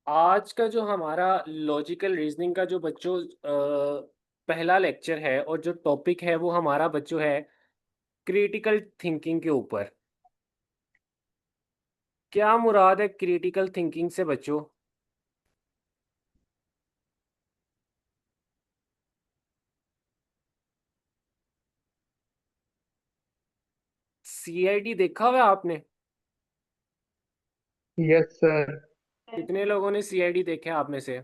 आज का जो हमारा लॉजिकल रीजनिंग का जो बच्चों पहला लेक्चर है और जो टॉपिक है वो हमारा बच्चों है क्रिटिकल थिंकिंग के ऊपर। क्या मुराद है क्रिटिकल थिंकिंग से बच्चों? सीआईडी देखा हुआ है आपने? Yes sir. कितने लोगों ने सीआईडी देखा है आप में से?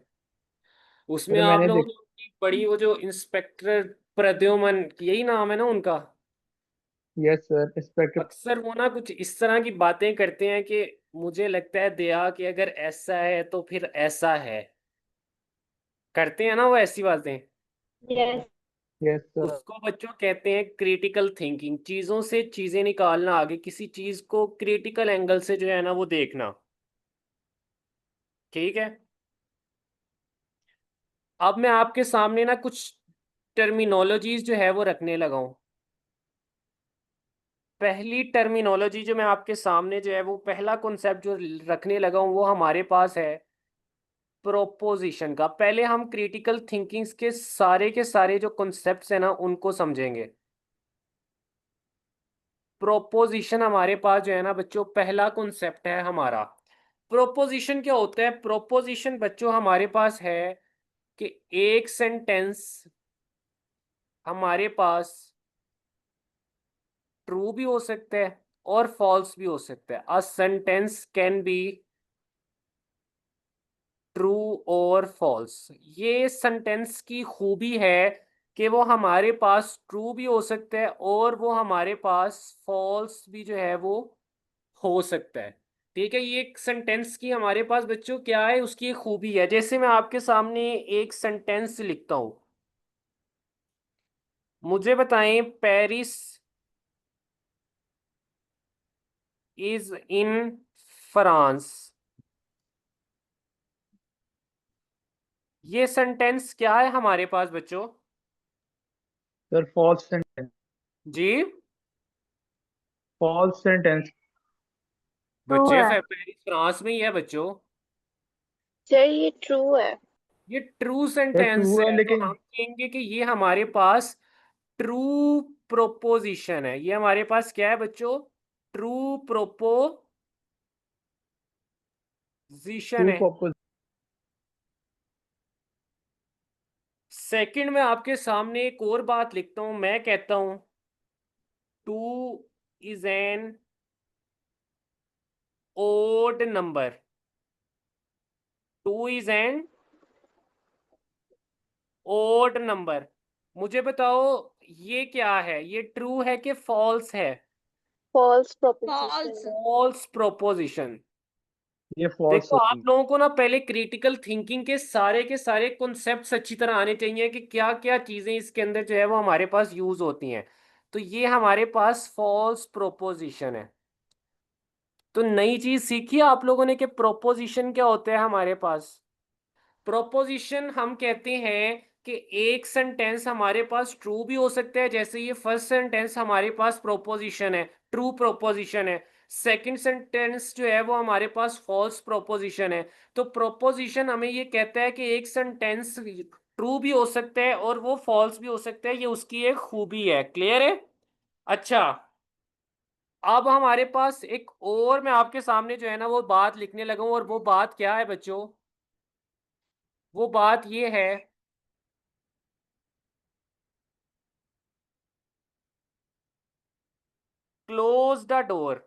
उसमें सर आप मैंने लोगों देख। ने उनकी बड़ी वो जो इंस्पेक्टर प्रद्युमन, यही नाम है ना उनका? Yes sir, inspector. अक्सर वो ना कुछ इस तरह की बातें करते हैं कि मुझे लगता है दया कि अगर ऐसा है तो फिर ऐसा है। करते हैं ना वो ऐसी बातें। यस। Yes sir. उसको बच्चों कहते हैं क्रिटिकल थिंकिंग। चीजों से चीजें निकालना, आगे किसी चीज को क्रिटिकल एंगल से जो है ना वो देखना। ठीक है। अब मैं आपके सामने ना कुछ टर्मिनोलॉजीज जो है वो रखने लगा हूं। पहली टर्मिनोलॉजी जो मैं आपके सामने जो है वो पहला कॉन्सेप्ट जो रखने लगा हूं वो हमारे पास है प्रोपोजिशन का। पहले हम क्रिटिकल थिंकिंग्स के सारे जो कॉन्सेप्ट्स हैं ना उनको समझेंगे। प्रोपोजिशन हमारे पास जो है ना बच्चों पहला कॉन्सेप्ट है हमारा। प्रोपोजिशन क्या होता है? प्रोपोजिशन बच्चों हमारे पास है कि एक सेंटेंस हमारे पास ट्रू भी हो सकता है और फॉल्स भी हो सकता है। A sentence can be true और फॉल्स। ये सेंटेंस की खूबी है कि वो हमारे पास ट्रू भी हो सकता है और वो हमारे पास फॉल्स भी जो है वो हो सकता है। ठीक है, ये एक सेंटेंस की हमारे पास बच्चों क्या है, उसकी एक खूबी है। जैसे मैं आपके सामने एक सेंटेंस लिखता हूं, मुझे बताएं पेरिस इज इन फ्रांस। ये सेंटेंस क्या है हमारे पास बच्चों? Sir false sentence. जी फॉल्स सेंटेंस। ट्रू बच्चे, है पेरिस फ्रांस में ही है बच्चों। सर, ये ट्रू है। ये ट्रू सर सेंटेंस ट्रू है है तो लेकिन। हम कहेंगे कि ये हमारे पास ट्रू प्रोपोजिशन है। ये हमारे पास क्या है बच्चों? ट्रू प्रोपोजिशन ट्रू है। प्रपोज। सेकंड में आपके सामने एक और बात लिखता हूं, मैं कहता हूं two is an odd number. Two is an odd number. मुझे बताओ ये क्या है, ये ट्रू है कि फॉल्स है? False proposition false. है। False proposition. ये फॉल्स देखो आप होगी। लोगों को ना पहले क्रिटिकल थिंकिंग के सारे कॉन्सेप्ट्स अच्छी तरह आने चाहिए कि क्या क्या चीजें इसके अंदर जो है वो हमारे पास यूज होती हैं। तो ये हमारे पास फॉल्स प्रोपोजिशन है। तो नई चीज सीखी आप लोगों ने कि प्रोपोजिशन क्या होता है हमारे पास। प्रोपोजिशन हम कहते हैं कि एक सेंटेंस हमारे पास ट्रू भी हो सकता है, जैसे ये फर्स्ट सेंटेंस हमारे पास प्रोपोजिशन है, ट्रू प्रोपोजिशन है। सेकंड सेंटेंस जो है वो हमारे पास फॉल्स प्रोपोजिशन है। तो प्रोपोजिशन हमें ये कहता है कि एक सेंटेंस ट्रू भी हो सकता है और वो फॉल्स भी हो सकता है। ये उसकी एक खूबी है। क्लियर है? अच्छा, अब हमारे पास एक और मैं आपके सामने जो है ना वो बात लिखने लगा हूं, और वो बात क्या है बच्चों? वो बात ये है, क्लोज द डोर।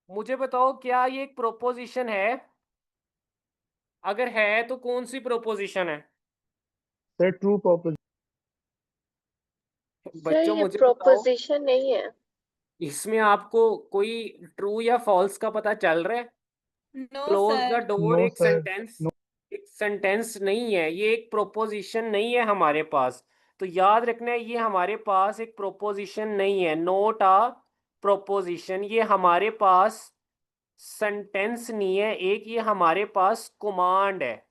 मुझे बताओ क्या ये एक प्रोपोजिशन है? अगर है तो कौन सी प्रोपोजिशन है? Sir true propose. सर, बच्चों ये मुझे बताओ प्रोपोजिशन नहीं है। इसमें आपको कोई ट्रू या फॉल्स का पता चल रहा है? No close the sir. Door no एक सर। Sentence, no. एक सेंटेंस नहीं है, ये एक प्रोपोजिशन नहीं है हमारे पास। तो याद रखना है ये हमारे पास एक प्रोपोजिशन नहीं है, नोट अ प्रोपोजिशन। ये हमारे पास सेंटेंस नहीं है एक, ये हमारे पास कमांड है।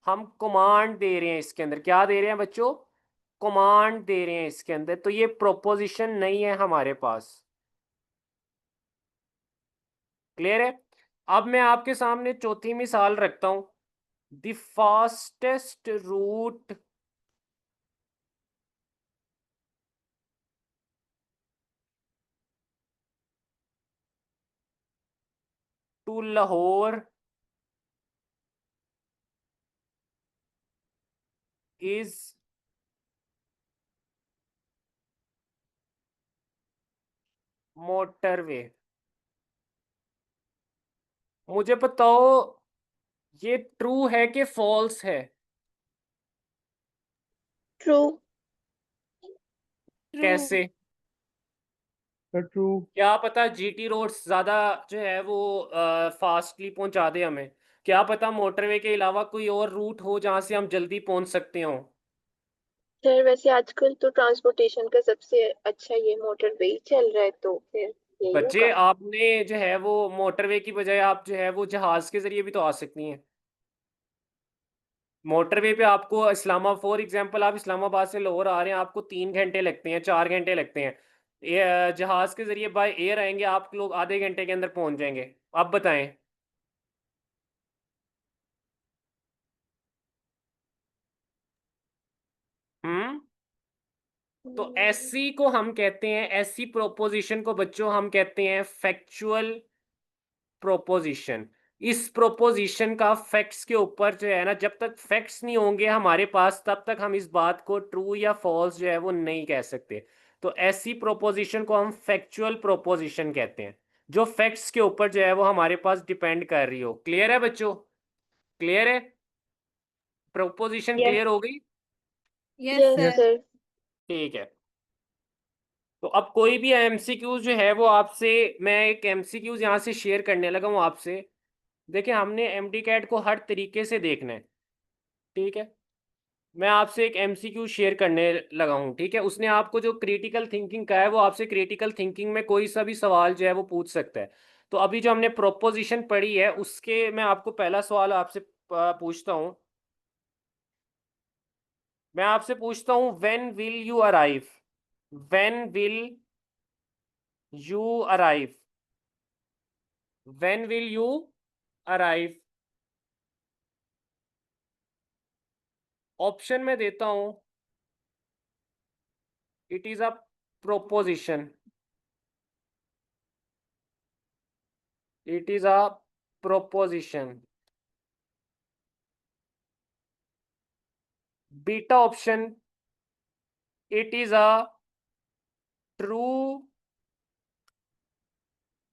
हम कमांड दे रहे हैं इसके अंदर। क्या दे रहे हैं बच्चों? कमांड दे रहे हैं इसके अंदर। तो ये प्रोपोजिशन नहीं है हमारे पास। क्लियर है? अब मैं आपके सामने चौथी मिसाल रखता हूं, the fastest route to Lahore is motorway. मुझे बताओ ये ट्रू है कि फॉल्स है? True. कैसे? Sir true. क्या पता जीटी रोड्स ज्यादा जो है वो फास्टली पहुंचा दे हमें। क्या पता मोटरवे के अलावा कोई और रूट हो जहां से हम जल्दी पहुंच सकते हो। सर वैसे आजकल तो ट्रांसपोर्टेशन का सबसे अच्छा ये मोटरवे ही चल रहा है, तो फिर यही बच्चे होगा। आपने जो है वो मोटरवे की बजाय आप जो है वो जहाज के जरिए भी तो आ सकती हैं। मोटरवे पे आपको इस्लामाबाद, फॉर एग्जांपल आप इस्लामाबाद से लाहौर आ रहे हैं, आपको 3 घंटे लगते हैं, 4 घंटे लगते हैं। ये जहाज के जरिए बाय एयर आएंगे, आप लोग आधे घंटे के अंदर पहुंच जाएंगे। आप बताएं। हम्म। तो हम्म, ऐसी को हम कहते हैं, ऐसी प्रोपोजिशन को बच्चों हम कहते हैं फैक्चुअल प्रोपोजिशन। इस प्रोपोजिशन का फैक्ट्स के ऊपर जो है ना, जब तक फैक्ट्स नहीं होंगे हमारे पास तब तक हम इस बात को ट्रू या फॉल्स जो है वो नहीं कह सकते। तो ऐसी प्रोपोजिशन को हम फैक्चुअल प्रोपोजिशन कहते हैं, जो फैक्ट्स के ऊपर जो है वो हमारे पास डिपेंड कर रही हो। क्लियर है बच्चों? क्लियर है? Proposition yes. क्लियर हो गई? Yes yes yes. Sir. Sir. ठीक है। तो अब कोई भी एमसीक्यूज जो है वो आपसे, मैं एक एमसीक्यूज यहाँ से शेयर करने लगा हूँ आपसे। देखिए हमने एमडी कैट को हर तरीके से देखना है। ठीक है। मैं आपसे एक एमसीक्यू शेयर करने लगा हूँ। ठीक है। उसने आपको जो क्रिटिकल थिंकिंग का है, वो आपसे क्रिटिकल थिंकिंग में कोई सा भी सवाल जो है वो पूछ सकता है। तो अभी जो हमने प्रोपोजिशन पढ़ी है उसके मैं आपको पहला सवाल आपसे पूछता हूँ। मैं आपसे पूछता हूँ when will you arrive. When will you arrive. When will you arrive. Option में देता हूं। It is a proposition. It is a proposition. Beta option, it is a true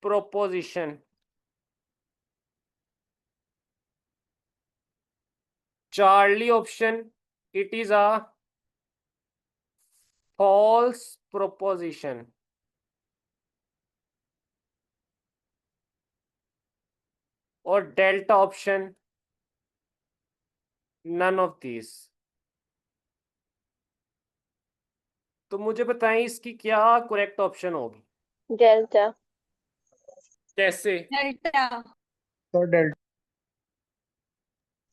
proposition. Charlie option, it is a false proposition. और delta option, none of this. तो मुझे बताएं इसकी क्या correct option होगी? डेल्टा। कैसे? Delta sir delta.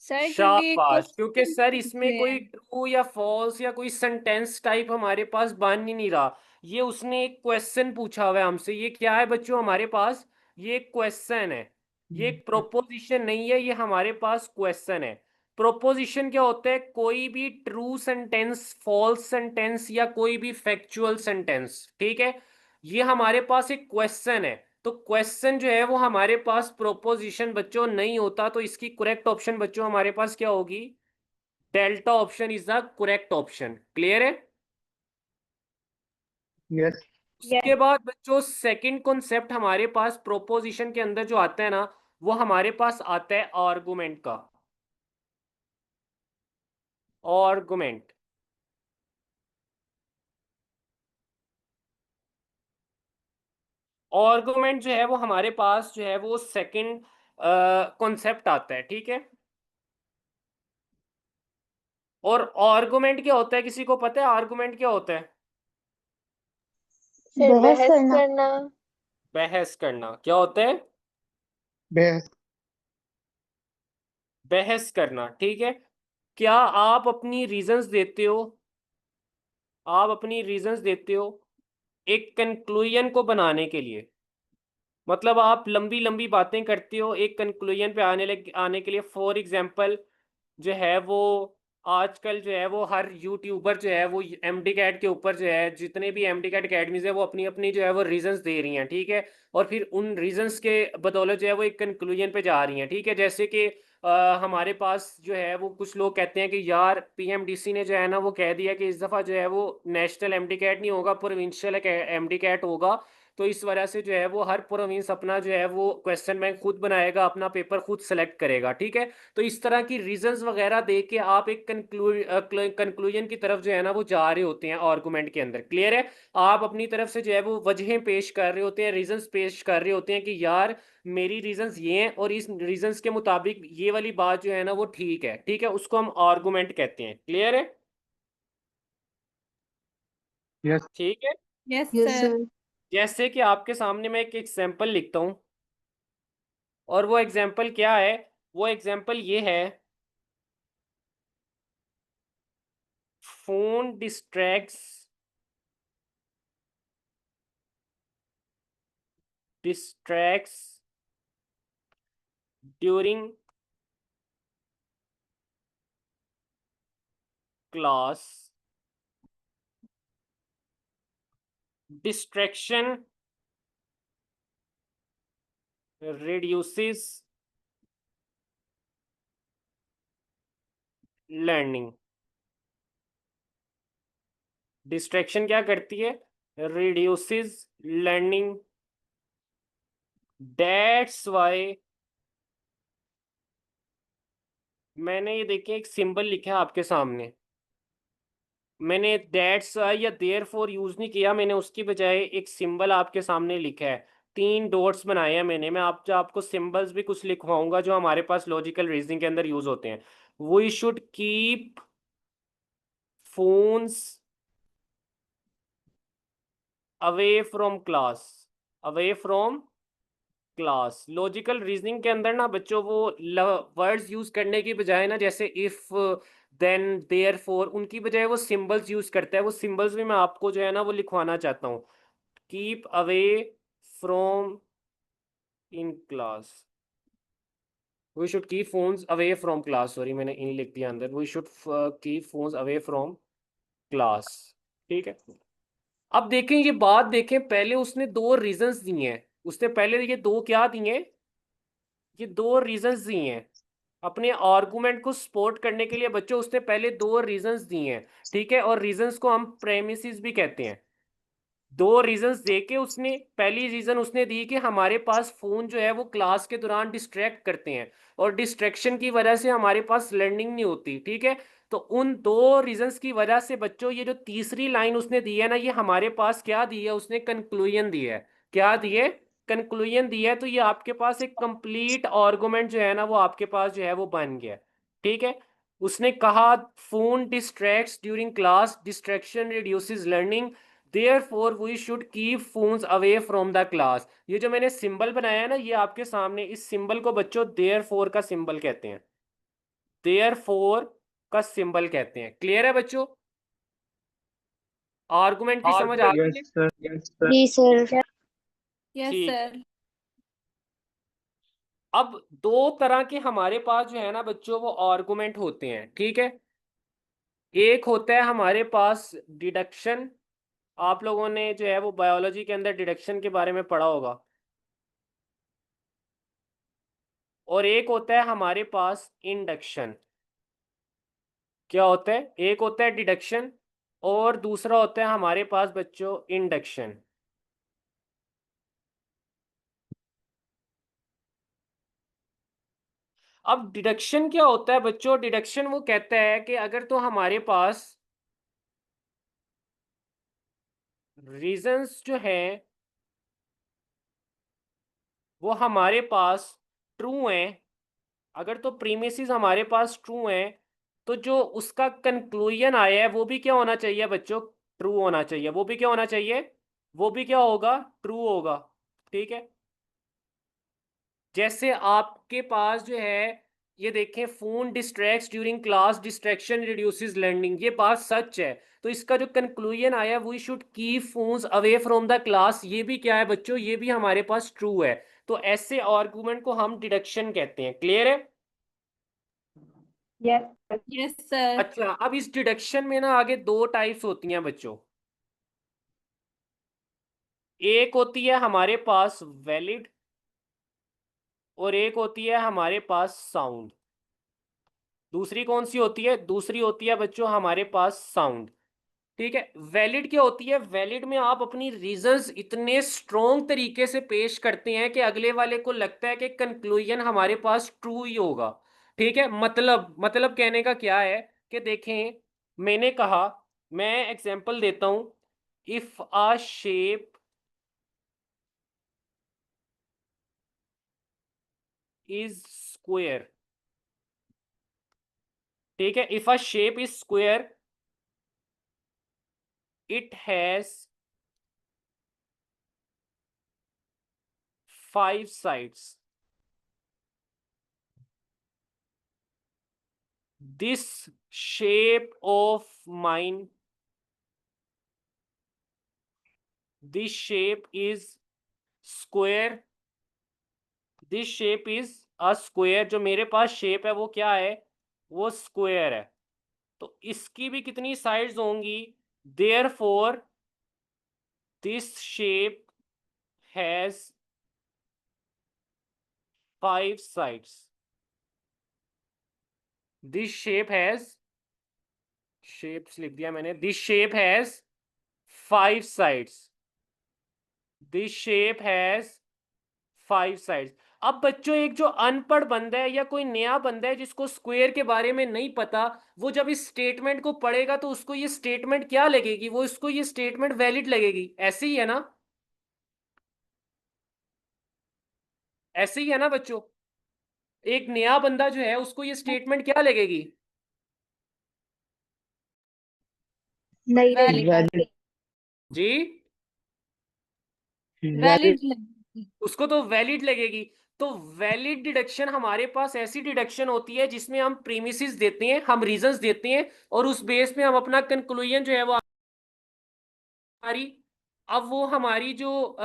सर, क्योंकि शाबाश, क्योंकि क्वेश्चन सर इसमें है। कोई ट्रू या फॉल्स या कोई सेंटेंस टाइप हमारे पास बन ही नहीं रहा। ये उसने एक क्वेश्चन पूछा हुआ है हमसे। ये क्या है बच्चों हमारे पास? ये एक क्वेश्चन है। ये एक प्रोपोजिशन नहीं है, ये हमारे पास क्वेश्चन है। प्रोपोजिशन क्या होता है? कोई भी ट्रू सेंटेंस, फॉल्स सेंटेंस या कोई भी फैक्चुअल सेंटेंस। ठीक है। ये हमारे पास एक क्वेश्चन है। तो क्वेश्चन जो है वो हमारे पास प्रोपोजिशन बच्चों नहीं होता। तो इसकी करेक्ट ऑप्शन बच्चों हमारे पास क्या होगी? Delta option is the correct option. Clear है? यस। उसके बाद बच्चों सेकंड कॉन्सेप्ट हमारे पास प्रोपोजिशन के अंदर जो आता है ना, वो हमारे पास आता है आर्गुमेंट का। आर्गुमेंट। आर्गुमेंट जो है वो हमारे पास जो है वो सेकंड कॉन्सेप्ट आता है। ठीक है। और आर्गुमेंट क्या होता है, किसी को पता है आर्गुमेंट क्या होता है? फिर बहस बहस करना। करना। बहस करना। क्या होता है? बहस। बहस करना। ठीक है। क्या आप अपनी रीजंस देते हो? आप अपनी रीजंस देते हो एक कंक्लूजन को बनाने के लिए। मतलब आप लंबी लंबी बातें करते हो एक कंक्लूजन पे आने के लिए। फॉर एग्जांपल जो है वो आजकल जो है वो हर यूट्यूबर जो है वो एमडी कैट के ऊपर जो है, जितने भी एमडी कैट अकेडमीज है वो अपनी अपनी जो है वो रीजंस दे रही हैं, ठीक है। और फिर उन रीजंस के बदौलत जो है वो एक कंक्लूजन पे जा रही हैं, ठीक है। जैसे कि हमारे पास जो है वो कुछ लोग कहते हैं कि यार पीएमडीसी ने जो है ना वो कह दिया कि इस दफ़ा जो है वो नेशनल एमडी कैट नहीं होगा, प्रोविंशियल एमडी कैट होगा। तो इस वजह से जो है वो हर प्रोविंस अपना जो है वो क्वेश्चन बैंक खुद बनाएगा, अपना पेपर खुद सेलेक्ट करेगा, ठीक है। तो इस तरह की रीजंस वगैरह दे के आप एक कंक्लूजन की तरफ जो है ना वो जा रहे होते हैं आर्गुमेंट के अंदर। क्लियर है? आप अपनी तरफ से जो है वो वजहें पेश कर रहे होते हैं, रीजंस पेश कर रहे होते हैं कि यार मेरी रीजंस ये हैं और इस रीजंस के मुताबिक ये वाली बात जो है ना वो ठीक है, ठीक है। उसको हम आर्गुमेंट कहते हैं। क्लियर है? Yes. ठीक है। Yes yes sir. सर। जैसे कि आपके सामने मैं एक एग्जांपल लिखता हूँ, और वो एग्जांपल क्या है? वो एग्जांपल ये है, phone distracts during class. Distraction reduces learning. Distraction क्या करती है? reduces learning. दैट्स वाई, मैंने ये देखिए एक सिंबल लिखा है आपके सामने, मैंने दैट्स वाई या देयर फॉर यूज नहीं किया, मैंने उसकी बजाय एक सिंबल आपके सामने लिखा है, 3 डॉट्स बनाए हैं मैंने। मैं आपको सिंबल्स भी कुछ लिखवाऊंगा जो हमारे पास लॉजिकल रीजनिंग के अंदर यूज होते हैं। We should keep phones away from class. Away from class. Logical reasoning के अंदर ना बच्चों वो वर्ड्स यूज करने की बजाय ना, जैसे इफ, देन, देयर फॉर, उनकी बजाय वो सिंबल्स यूज करता है। वो सिंबल्स भी मैं आपको जो है ना वो लिखवाना चाहता हूँ। Keep away from in class. We should keep phones away from class, sorry मैंने इन लिख दिया अंदर। We should keep phones away from class, ठीक है। अब देखें ये बात देखें, पहले उसने 2 रीजंस दिए हैं। उसने पहले ये दो क्या दिए हैं? ये 2 रीजंस दिए हैं अपने आर्गुमेंट को सपोर्ट करने के लिए। बच्चों उसने पहले 2 रीजंस दिए हैं, ठीक है। और रीजंस को हम प्रेमिसेस भी कहते हैं। 2 रीजंस दे के उसने, पहली रीजन उसने दी कि हमारे पास फोन जो है वो क्लास के दौरान डिस्ट्रैक्ट करते हैं, और डिस्ट्रैक्शन की वजह से हमारे पास लर्निंग नहीं होती, ठीक है। तो उन 2 रीजंस की वजह से बच्चों ये जो तीसरी लाइन उसने दी है ना, ये हमारे पास क्या दी है? उसने कंक्लूजन दी है। क्या दिए? कंक्लूजन दिया है। तो ये आपके पास एक कंप्लीट आर्गुमेंट जो है ना वो आपके पास जो है वो बन गया, ठीक है। उसने कहा phone distracts during class, distraction reduces learning, therefore we should keep phones away from the class. ये जो मैंने सिंबल बनाया है ना ये आपके सामने, इस सिंबल को बच्चों देयरफॉर का सिंबल कहते हैं। देयरफॉर का सिंबल कहते हैं। क्लियर है बच्चों? आर्गुमेंट की समझ आ गई है? Yes, sir. Yes, sir. जी सर। यस ठीक है। सर। अब 2 तरह के हमारे पास जो है ना बच्चों वो आर्गुमेंट होते हैं, ठीक है। एक होता है हमारे पास डिडक्शन। आप लोगों ने जो है वो बायोलॉजी के अंदर डिडक्शन के बारे में पढ़ा होगा। और एक होता है हमारे पास इंडक्शन। क्या होता है? एक होता है डिडक्शन और दूसरा होता है हमारे पास बच्चों इंडक्शन। अब डिडक्शन क्या होता है बच्चों? डिडक्शन वो कहता है कि अगर तो हमारे पास रीजंस जो है वो हमारे पास ट्रू हैं, अगर तो प्रीमिसेस हमारे पास ट्रू हैं, तो जो उसका कंक्लूजन आया है वो भी क्या होना चाहिए बच्चों? ट्रू होना चाहिए। वो भी क्या होना चाहिए? वो भी क्या होगा? ट्रू होगा, ठीक है। जैसे आपके पास जो है ये देखें, phone distracts during class, distraction reduces learning, ये बात सच है। तो इसका जो कंक्लूजन आया, we should keep phones away from the class, ये भी क्या है बच्चों, ये भी हमारे पास ट्रू है। तो ऐसे आर्गुमेंट को हम डिडक्शन कहते हैं। क्लियर है? Yes sir. अच्छा, अब इस डिडक्शन में ना आगे दो टाइप्स होती हैं बच्चों। एक होती है हमारे पास वैलिड और एक होती है हमारे पास साउंड। दूसरी कौन सी होती है? दूसरी होती है बच्चों हमारे पास साउंड। ठीक है। वैलिड क्या होती है? वैलिड में आप अपनी रीजंस इतने स्ट्रॉन्ग तरीके से पेश करते हैं कि अगले वाले को लगता है कि कंक्लूजन हमारे पास ट्रू ही होगा। ठीक है। मतलब कहने का क्या है कि देखें, मैंने कहा, मैं एग्जांपल देता हूं, if a shape is square. ठीक है। If a shape is square, it has 5 sides. This shape of mine, this shape is square, this shape is a square। जो मेरे पास शेप है वो क्या है? वो स्क्वायर है। तो इसकी भी कितनी साइड्स होंगी? Therefore this shape has 5 sides। This shape has, shapes लिख दिया मैंने, this shape has 5 sides। This shape has 5 sides। अब बच्चों, एक जो अनपढ़ बंदा है या कोई नया बंदा है जिसको स्क्वायर के बारे में नहीं पता, वो जब इस स्टेटमेंट को पढ़ेगा तो उसको ये स्टेटमेंट क्या लगेगी? वो इसको ये स्टेटमेंट वैलिड लगेगी। ऐसे ही है ना? ऐसे ही है ना बच्चों? एक नया बंदा जो है उसको ये स्टेटमेंट क्या लगेगी? नहीं Valid. वैलिड जी, वैलिड वैलिड। उसको तो वैलिड लगेगी। तो वैलिड डिडक्शन हमारे पास ऐसी डिडक्शन होती है जिसमें हम प्रीमिसेस देते हैं, हम रीजंस देते हैं, और उस बेस पे हम अपना कंक्लूजन जो है वो हमारी, अब वो हमारी जो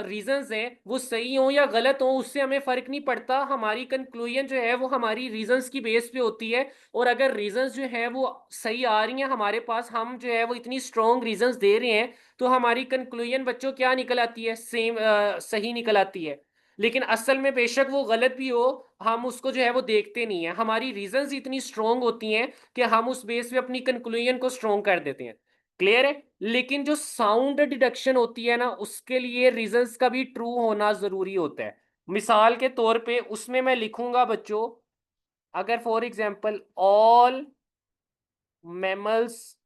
रीजंस हैं वो सही हो या गलत हो उससे हमें फर्क नहीं पड़ता। हमारी कंक्लूजन जो है वो हमारी रीजंस की बेस पे होती है। और अगर रीजंस जो है वो सही आ रही हैं हमारे पास, हम जो है वो इतनी स्ट्रॉन्ग रीजंस दे रहे हैं, तो हमारी कंक्लूजन बच्चों क्या निकल आती है? सेम, सही निकल आती है। लेकिन असल में बेशक वो गलत भी हो, हम उसको जो है वो देखते नहीं है। हमारी रीजंस इतनी स्ट्रॉन्ग होती हैं कि हम उस बेस पे अपनी कंक्लूजन को स्ट्रॉन्ग कर देते हैं। क्लियर है? लेकिन जो साउंड डिडक्शन होती है ना, उसके लिए रीजंस का भी ट्रू होना जरूरी होता है। मिसाल के तौर पे उसमें मैं लिखूंगा बच्चों, अगर for example all mammals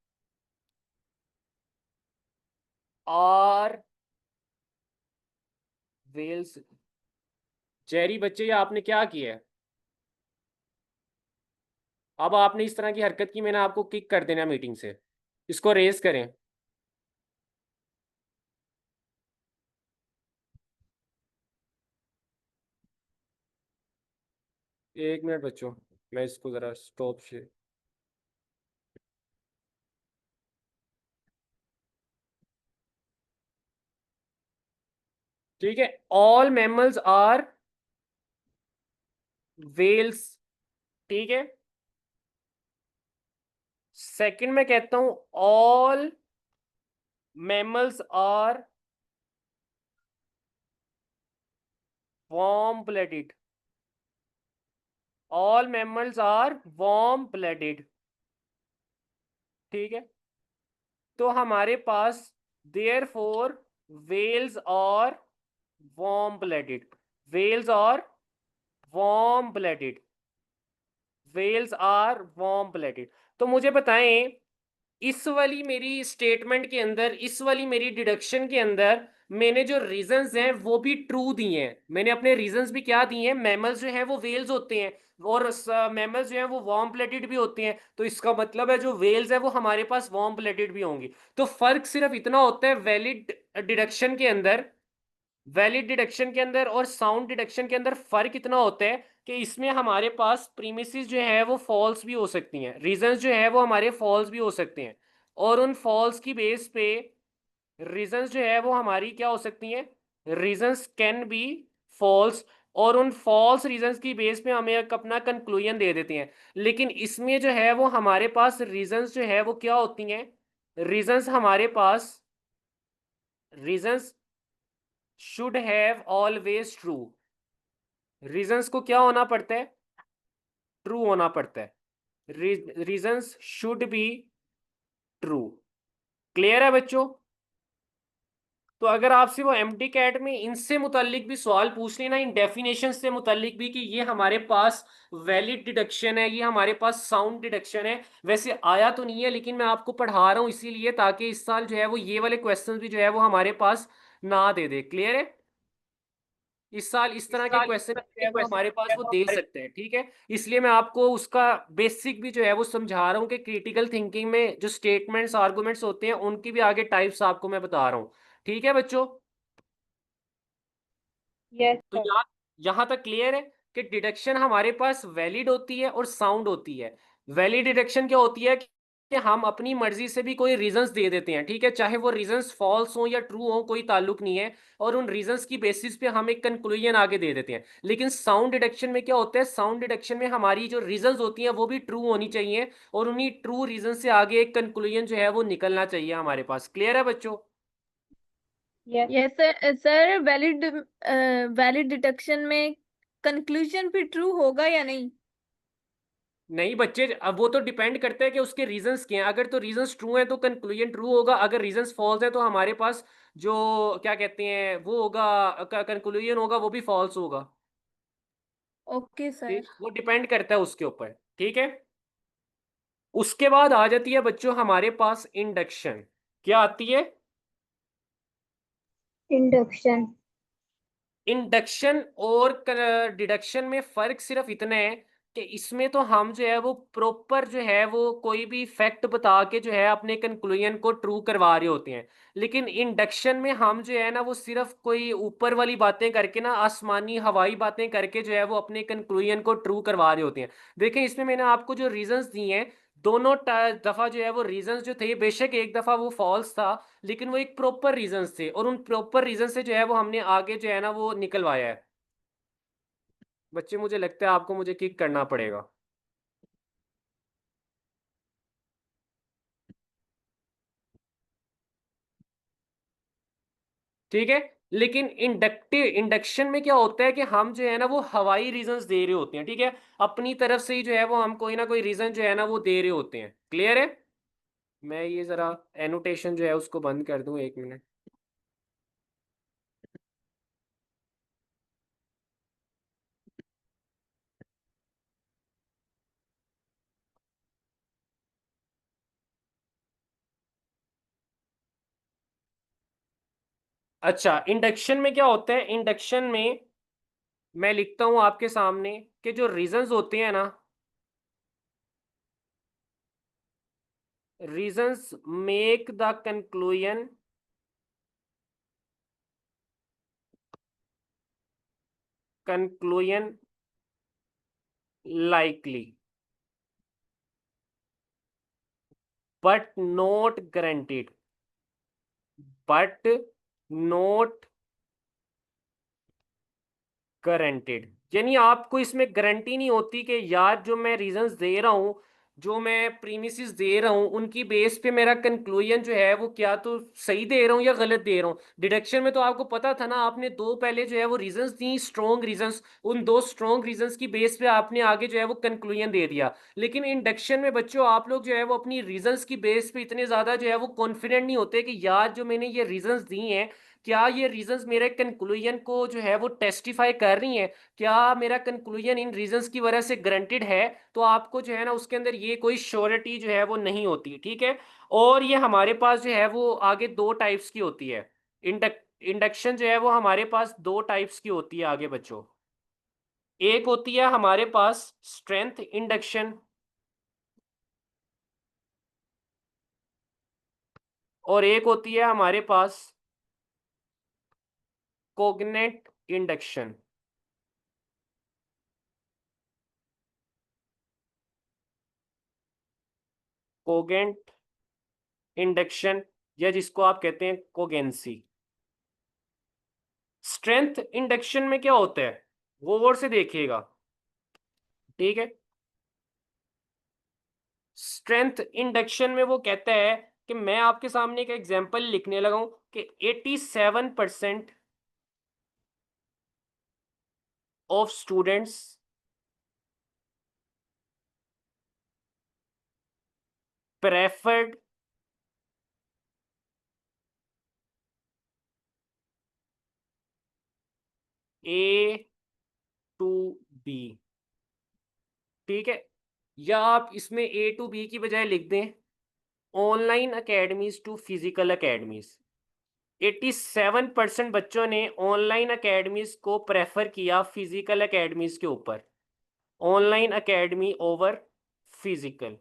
are whales. Jerry बच्चे, ये आपने क्या किया है? अब आपने इस तरह की हरकत की, मैंने आपको किक कर देना मीटिंग से। इसको रेज करें। एक मिनट बच्चों, मैं इसको जरा स्टॉप से, ठीक है। All mammals are whales. ठीक है। सेकंड में कहता हूं all mammals are warm blooded. All mammals are warm blooded. ठीक है। तो हमारे पास देयर फोर वेल्स और वार्म ब्लडेड, वेल्स और warm blooded, whales are warm blooded. तो मुझे बताएं, इस वाली मेरी स्टेटमेंट के अंदर, इस वाली मेरी डिडक्शन के अंदर मैंने जो रीजंस हैं वो भी ट्रू दिए हैं। मैंने अपने रीजंस भी क्या दिए हैं? मैमल्स जो हैं वो वेल्स होते हैं, और मैमल्स जो हैं वो वार्म ब्लडेड भी होते हैं। तो इसका मतलब है जो वेल्स है वो हमारे पास वार्म ब्लडेड भी होंगी। तो फर्क सिर्फ इतना होता है वैलिड डिडक्शन के अंदर, वैलिड डिडक्शन के अंदर और साउंड डिडक्शन के अंदर फर्क इतना होता है कि इसमें हमारे पास प्रीमिसेस जो है वो फॉल्स भी हो सकती हैं, रीजंस जो है वो हमारे फॉल्स भी हो सकते हैं। और उन फॉल्स की बेस पे रीजंस जो है वो हमारी क्या हो सकती हैं, रीजंस कैन बी फॉल्स, और उन फॉल्स रीजंस की बेस पे हमें एक अपना कंक्लूजन दे देते हैं। लेकिन इसमें जो है वो हमारे पास रीजंस जो है वो क्या होती हैं, रीजंस हमारे पास, reasons should have always true, reasons को क्या होना पड़ता है, ट्रू होना पड़ता है, reasons should be true. Clear है बच्चों? तो अगर आपसे वो एम्प्टी कैट में इनसे मुतालिक भी सवाल पूछ लेना, इन डेफिनेशन से मुतालिक भी, कि ये हमारे पास वैलिड डिडक्शन है, ये हमारे पास साउंड डिडक्शन है, वैसे आया तो नहीं है लेकिन मैं आपको पढ़ा रहा हूँ इसीलिए, ताकि इस साल जो है वो ये वाले क्वेश्चंस भी जो है वो हमारे पास ना दे दे। क्लियर है? इस साल इस तरह के क्वेश्चन जो है वो हमारे पास वो दे सकते हैं, ठीक है। इसलिए मैं आपको उसका बेसिक भी जो है वो समझा रहा हूँ कि क्रिटिकल थिंकिंग में जो स्टेटमेंट्स आर्गुमेंट्स होते हैं उनकी भी आगे टाइप्स आपको मैं बता रहा हूँ। ठीक है बच्चों? यस तो सर। यहाँ यहाँ तक क्लियर है कि डिडक्शन हमारे पास वैलिड होती है और साउंड होती है। वैलिड डिडक्शन क्या होती है कि हम अपनी मर्जी से भी कोई रीजंस दे देते हैं, ठीक है, चाहे वो रीजंस फॉल्स हो या ट्रू हो, कोई ताल्लुक नहीं है, और उन रीजंस की बेसिस पे हम एक कंक्लूजन आगे दे देते हैं। लेकिन साउंड डिडक्शन में क्या होता है, साउंड डिडक्शन में हमारी जो रीजंस होती हैं वो भी ट्रू होनी चाहिए, और उन्हीं ट्रू रीजन से आगे एक कंक्लूजन जो है वो निकलना चाहिए हमारे पास। क्लियर है बच्चों? Yes sir sir valid valid deduction में कंक्लूजन भी ट्रू होगा या नहीं? नहीं बच्चे, अब वो तो डिपेंड करता है कि उसके रीजंस क्या हैं। अगर तो रीजंस ट्रू हैं तो कंक्लूजन ट्रू होगा, अगर रीजंस फॉल्स हैं तो हमारे पास जो क्या कहते हैं वो होगा, कंक्लूजन होगा वो भी फॉल्स होगा। Okay sir. ठीक, वो डिपेंड करता है उसके ऊपर। ठीक है, उसके बाद आ जाती है बच्चों हमारे पास इंडक्शन। क्या आती है? इंडक्शन। इंडक्शन और डिडक्शन में फर्क सिर्फ इतना है कि इसमें तो हम जो है वो प्रॉपर जो है वो कोई भी फैक्ट बता के जो है अपने कंक्लूजन को ट्रू करवा रहे होते हैं। लेकिन इंडक्शन में हम जो है ना वो सिर्फ कोई ऊपर वाली बातें करके ना, आसमानी हवाई बातें करके जो है वो अपने कंक्लूजन को ट्रू करवा रहे होते हैं। देखें, इसमें मैंने आपको जो रीजंस दिए हैं, दोनों दफा जो है वो रीजंस जो थे, बेशक एक दफा वो फॉल्स था लेकिन वो एक प्रॉपर रीजंस थे, और उन प्रॉपर रीजन से जो है वो हमने आगे जो है ना वो निकलवाया है। बच्चे मुझे लगता है आपको मुझे किक करना पड़ेगा। ठीक है, लेकिन इंडक्शन में क्या होता है कि हम जो है ना वो हवाई रीजंस दे रहे होते हैं, ठीक है, अपनी तरफ से ही जो है वो हम कोई ना कोई रीजन जो है ना वो दे रहे होते हैं। क्लियर है? मैं ये जरा एनोटेशन जो है उसको बंद कर दूं, 1 मिनट। अच्छा, इंडक्शन में क्या होता है, इंडक्शन में मैं लिखता हूं आपके सामने कि जो रीजंस होते हैं ना, reasons make the conclusion likely but not guaranteed, but not guaranteed. यानी आपको इसमें गारंटी नहीं होती कि यार जो मैं रीजंस दे रहा हूँ, जो मैं प्रीमिसेस दे रहा हूँ, उनकी बेस पे मेरा कंक्लूजन जो है वो क्या तो सही दे रहा हूँ या गलत दे रहा हूँ। डिडक्शन में तो आपको पता था ना, आपने दो पहले जो है वो रीजंस दी, स्ट्रॉन्ग रीजंस, उन दो स्ट्रॉन्ग रीजंस की बेस पे आपने आगे जो है वो कंक्लूजन दे दिया। लेकिन इंडक्शन में बच्चों आप लोग जो है वो अपनी रीजंस की बेस पे इतने ज्यादा जो है वो कॉन्फिडेंट नहीं होते कि यार जो मैंने ये रीजंस दी हैं, क्या ये रीजंस मेरे कंक्लूजन को जो है वो टेस्टिफाई कर रही हैं, क्या मेरा कंक्लूजन इन रीजंस की वजह से ग्रंटेड है। तो आपको जो है ना उसके अंदर ये कोई श्योरिटी जो है वो नहीं होती, ठीक है। और ये हमारे पास जो है वो आगे दो टाइप्स की होती है। इंडक्शन जो है वो हमारे पास दो टाइप्स की होती है आगे बच्चों। एक होती है हमारे पास स्ट्रेंथ इंडक्शन, और एक होती है हमारे पास कोग्नेट इंडक्शन। कोगेंट इंडक्शन, या जिसको आप कहते हैं कोगेंसी। स्ट्रेंथ इंडक्शन में क्या होता है वो और से देखिएगा, ठीक है। स्ट्रेंथ इंडक्शन में वो कहता है कि मैं आपके सामने एक एग्जांपल लिखने लगा हूं कि 87% of students preferred A to B, ठीक है। या आप इसमें ए टू बी की बजाय लिख दें online academies to physical academies. 87% बच्चों ने ऑनलाइन अकेडमीज को प्रेफर किया फिजिकल अकेडमीज के ऊपर, ऑनलाइन अकेडमी ओवर फिजिकल,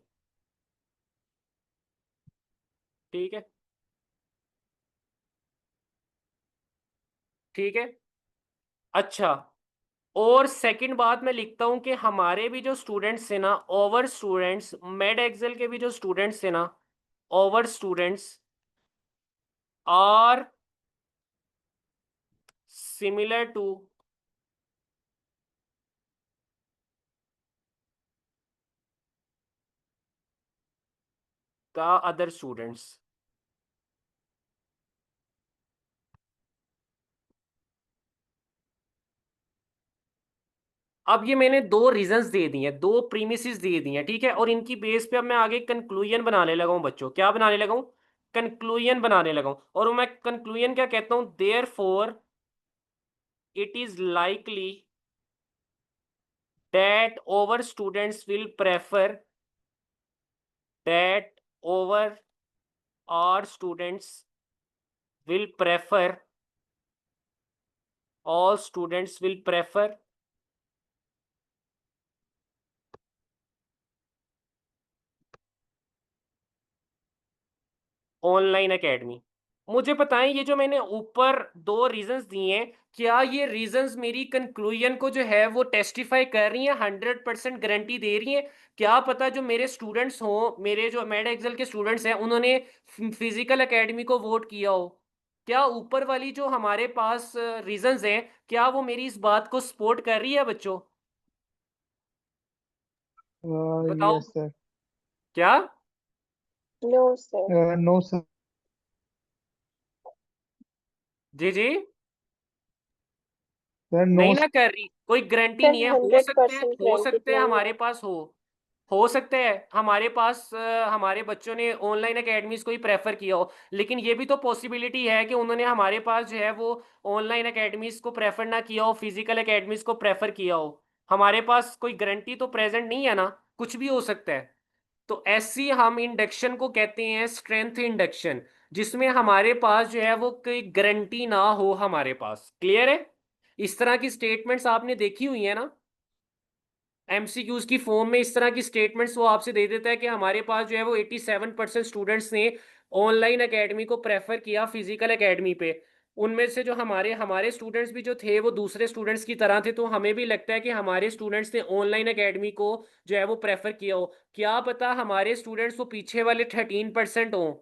ठीक है, ठीक है। अच्छा, और सेकंड बात मैं लिखता हूं कि हमारे भी जो स्टूडेंट्स थे ना, ओवर स्टूडेंट्स, मेड एक्सेल के भी जो स्टूडेंट्स थे ना, over students are similar to the other students. अब ये मैंने दो रीजंस दे दिए हैं, दो प्रीमिसेस दे दिए हैं, ठीक है। और इनकी बेस पे अब मैं आगे कंक्लूजन बनाने लगा हूं बच्चों। क्या बनाने लगा हूं? कंक्लूजन बनाने लगा हूं। और मैं कंक्लूजन क्या कहता हूं? Therefore it is likely that our students will prefer that our our students will prefer all students will prefer online academy. मुझे बताएं ये जो मैंने ऊपर दो रीजंस दिए हैं, क्या ये रीजंस मेरी कंक्लूजन को जो है वो टेस्टिफाई कर रही हैं, 100% गारंटी दे रही हैं? क्या पता जो मेरे स्टूडेंट्स हों, मेरे जो मेड एक्सेल के स्टूडेंट्स हैं, उन्होंने फिजिकल एकेडमी को वोट किया हो। क्या ऊपर वाली जो हमारे पास रीजंस हैं, क्या वो मेरी इस बात को सपोर्ट कर रही है बच्चों? बताओ। Yes, sir. क्या? No sir. No, sir. जी जी, Sir, no, नहीं sir. ना कर रही, कोई गारंटी सर नहीं है। हो हंड्रेड सकते हैं, परसेंट हो गारंटेड सकते हैं नहीं हमारे है। पास हो सकता है हमारे पास हमारे बच्चों ने ऑनलाइन एकेडमीज को ही प्रेफर किया हो। लेकिन ये भी तो पॉसिबिलिटी है कि उन्होंने हमारे पास जो है वो ऑनलाइन एकेडमीज को प्रेफर ना किया हो, फिजिकल एकेडमीज को प्रेफर किया हो। हमारे पास कोई गारंटी तो प्रेजेंट नहीं है ना, कुछ भी हो सकता है। तो ऐसी हम इंडक्शन को कहते हैं स्ट्रेंथ इंडक्शन, जिसमें हमारे पास जो है वो कोई गारंटी ना हो हमारे पास। क्लियर है? इस तरह की स्टेटमेंट्स आपने देखी हुई है ना, एमसीक्यूज की फॉर्म में इस तरह की स्टेटमेंट्स वो आपसे दे देता है कि हमारे पास जो है वो 87% स्टूडेंट्स ने ऑनलाइन एकेडमी को प्रेफर किया फिजिकल एकेडमी पे। उनमें से जो हमारे हमारे स्टूडेंट्स भी जो थे वो दूसरे स्टूडेंट्स की तरह थे, तो हमें भी लगता है कि हमारे स्टूडेंट्स ने ऑनलाइन एकेडमी को जो है वो प्रेफर किया हो। क्या पता हमारे स्टूडेंट्स वो पीछे वाले 13% हों,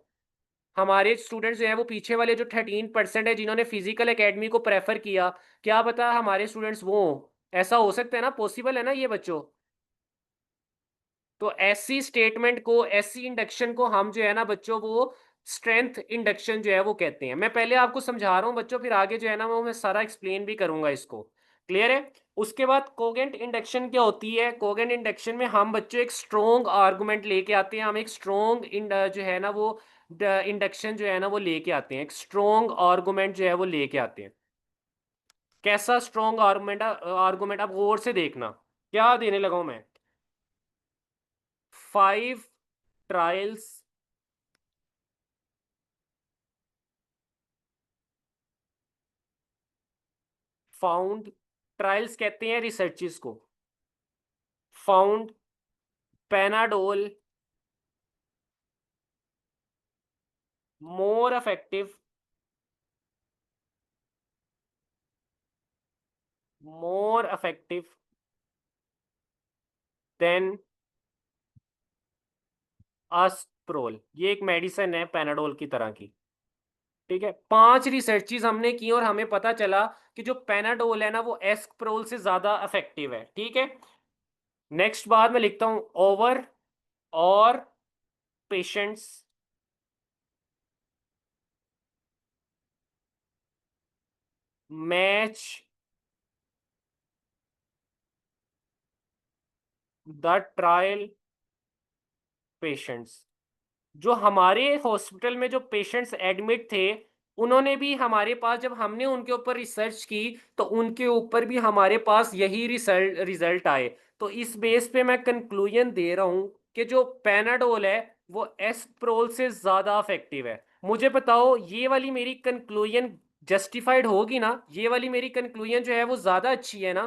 हमारे स्टूडेंट्स जो है वो पीछे वाले जो 13% है जिन्होंने फिजिकल एकेडमी को प्रेफर किया, क्या पता हमारे स्टूडेंट्स वो हों। ऐसा हो सकता है ना, पॉसिबल है ना ये बच्चों? तो ऐसी स्टेटमेंट को, ऐसी इंडक्शन को हम जो है ना बच्चों वो स्ट्रेंथ इंडक्शन जो है वो कहते हैं। मैं पहले आपको समझा रहा हूँ बच्चों, फिर आगे जो है ना वो मैं सारा एक्सप्लेन भी करूंगा इसको। क्लियर है? उसके बाद कोगेंट इंडक्शन क्या होती है? कोगेंट इंडक्शन में हम बच्चों एक स्ट्रोंग आर्गुमेंट लेके आते हैं, हम एक स्ट्रोंग जो है ना वो इंडक्शन जो है ना वो लेके आते हैं, एक स्ट्रोंग आर्गुमेंट जो है वो लेके आते हैं। कैसा स्ट्रोंग आर्गुमेंट? आर्गुमेंट आप गौर से देखना, क्या देने लगा हूं मैं। 5 ट्रायल्स फाउंड, ट्रायल्स कहते हैं रिसर्चेस को, found Panadol more effective, more effective than Asprol, ये एक मेडिसिन है पैनाडोल की तरह की। ठीक है, 5 रिसर्चेस हमने की और हमें पता चला कि जो पैनाडोल है ना वो एस्कप्रोल से ज्यादा इफेक्टिव है। ठीक है, नेक्स्ट बात मैं लिखता हूं, ओवर और patients match the trial patients. जो हमारे हॉस्पिटल में जो पेशेंट्स एडमिट थे उन्होंने भी हमारे पास, जब हमने उनके ऊपर रिसर्च की तो उनके ऊपर भी हमारे पास यही रिजल्ट आए। तो इस बेस पे मैं कंक्लूजन दे रहा हूं कि जो पैनाडोल है वो एस्प्रोल से ज्यादा इफेक्टिव है। मुझे बताओ ये वाली मेरी कंक्लूजन जस्टिफाइड होगी ना? ये वाली मेरी कंक्लूजन जो है वो ज्यादा अच्छी है ना?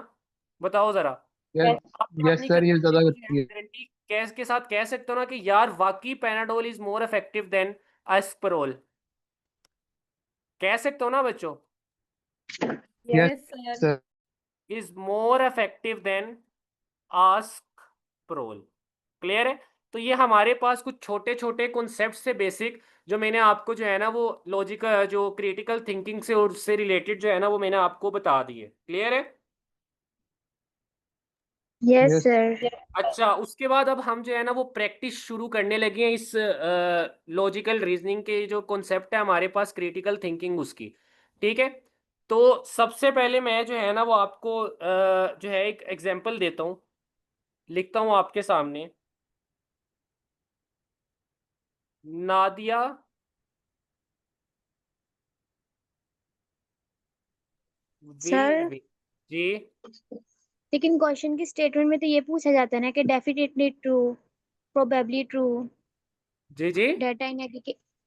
बताओ जरा। यस आप मैं यस अपनी सर, ये कंक्लूजन ज्यादा को जो है अच्छी है। गारंटी कैस के साथ कह सकता हूँ ना कि यार वाकई Panadol is more effective than Asprol. कह सकता हूँ ना बच्चों? Yes yes sir. Sir. Is more effective than Asprol. Clear है? तो ये हमारे पास कुछ छोटे छोटे कॉन्सेप्ट से बेसिक जो मैंने आपको जो है ना वो लॉजिकल जो क्रिटिकल थिंकिंग से और उससे रिलेटेड जो है ना वो मैंने आपको बता दिए। क्लियर है? Yes yes sir. अच्छा, उसके बाद अब हम जो है ना वो प्रैक्टिस शुरू करने लगे हैं इस लॉजिकल रीजनिंग के जो कॉन्सेप्ट है हमारे पास क्रिटिकल थिंकिंग उसकी। ठीक है, तो सबसे पहले मैं जो है ना वो आपको जो है एक एग्जांपल देता हूँ, लिखता हूँ आपके सामने। नादिया सर विल जी लेकिन क्वेश्चन की स्टेटमेंट में तो ये पूछा जाता है ना कि डेफिनेटली ट्रू, प्रोबेबली ट्रू, जी जी डेटा इन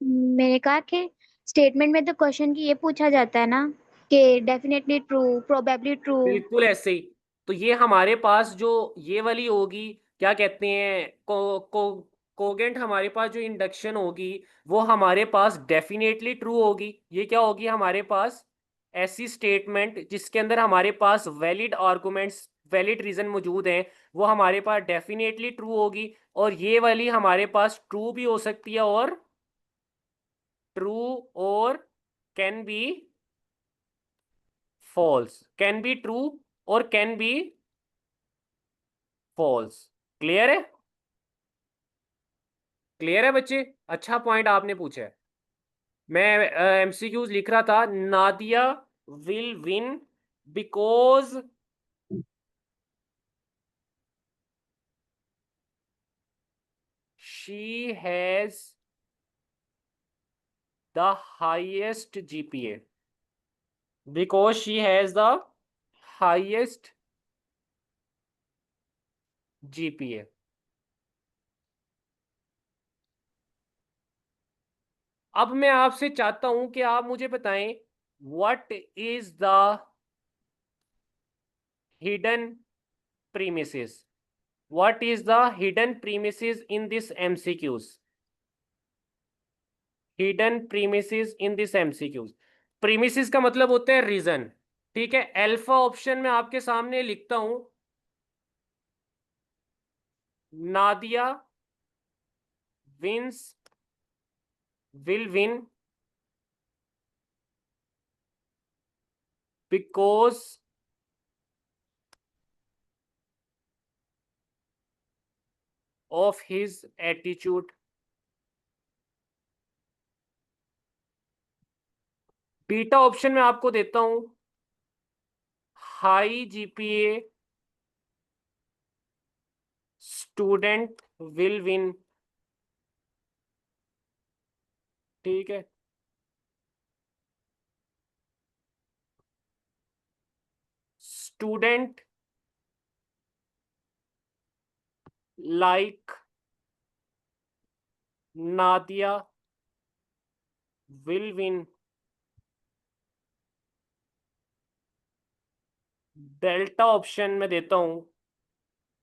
मैंने कहा कि स्टेटमेंट में तो क्वेश्चन की ये पूछा जाता है ना कि डेफिनेटली ट्रू, प्रोबेबली ट्रू। बिल्कुल ऐसे ही। तो ये हमारे पास जो ये वाली होगी, क्या कहते हैं, कोगेंट हमारे पास जो इंडक्शन होगी वो हमारे पास डेफिनेटली ट्रू होगी। ये क्या होगी हमारे पास? ऐसी स्टेटमेंट जिसके अंदर हमारे पास वैलिड आर्गुमेंट्स, वैलिड रीजन मौजूद हैं, वो हमारे पास डेफिनेटली ट्रू होगी। और ये वाली हमारे पास ट्रू भी हो सकती है और ट्रू और can be false, can be true और कैन बी फॉल्स। क्लियर है? क्लियर है बच्चे? अच्छा पॉइंट आपने पूछा है। मैं एमसीक्यूज लिख रहा था। Nadia will win because she has the highest GPA, because she has the highest GPA. अब मैं आपसे चाहता हूं कि आप मुझे बताएं what is the hidden premises, what is the hidden premises in this MCQs, hidden premises in this MCQs. Premises का मतलब होता है रीजन। ठीक है, अल्फा ऑप्शन में आपके सामने लिखता हूं, Nadia wins will win because of his attitude. Beta option में आपको देता हूं, high GPA student will win. ठीक है, student like Nadia will win. Delta option में देता हूं,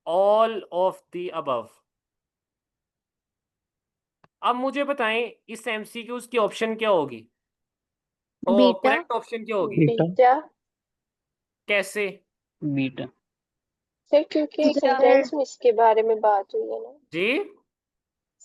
ऑल ऑफ द अबव। अब मुझे बताएं इस एमसीक्यूज की ऑप्शन क्या होगी? ओ, बीटा। करेक्ट ऑप्शन क्या होगी? बीटा। बीटा कैसे? बीटा। सर क्योंकि सेंटेंस में इसके बारे में बात हुई है ना। जी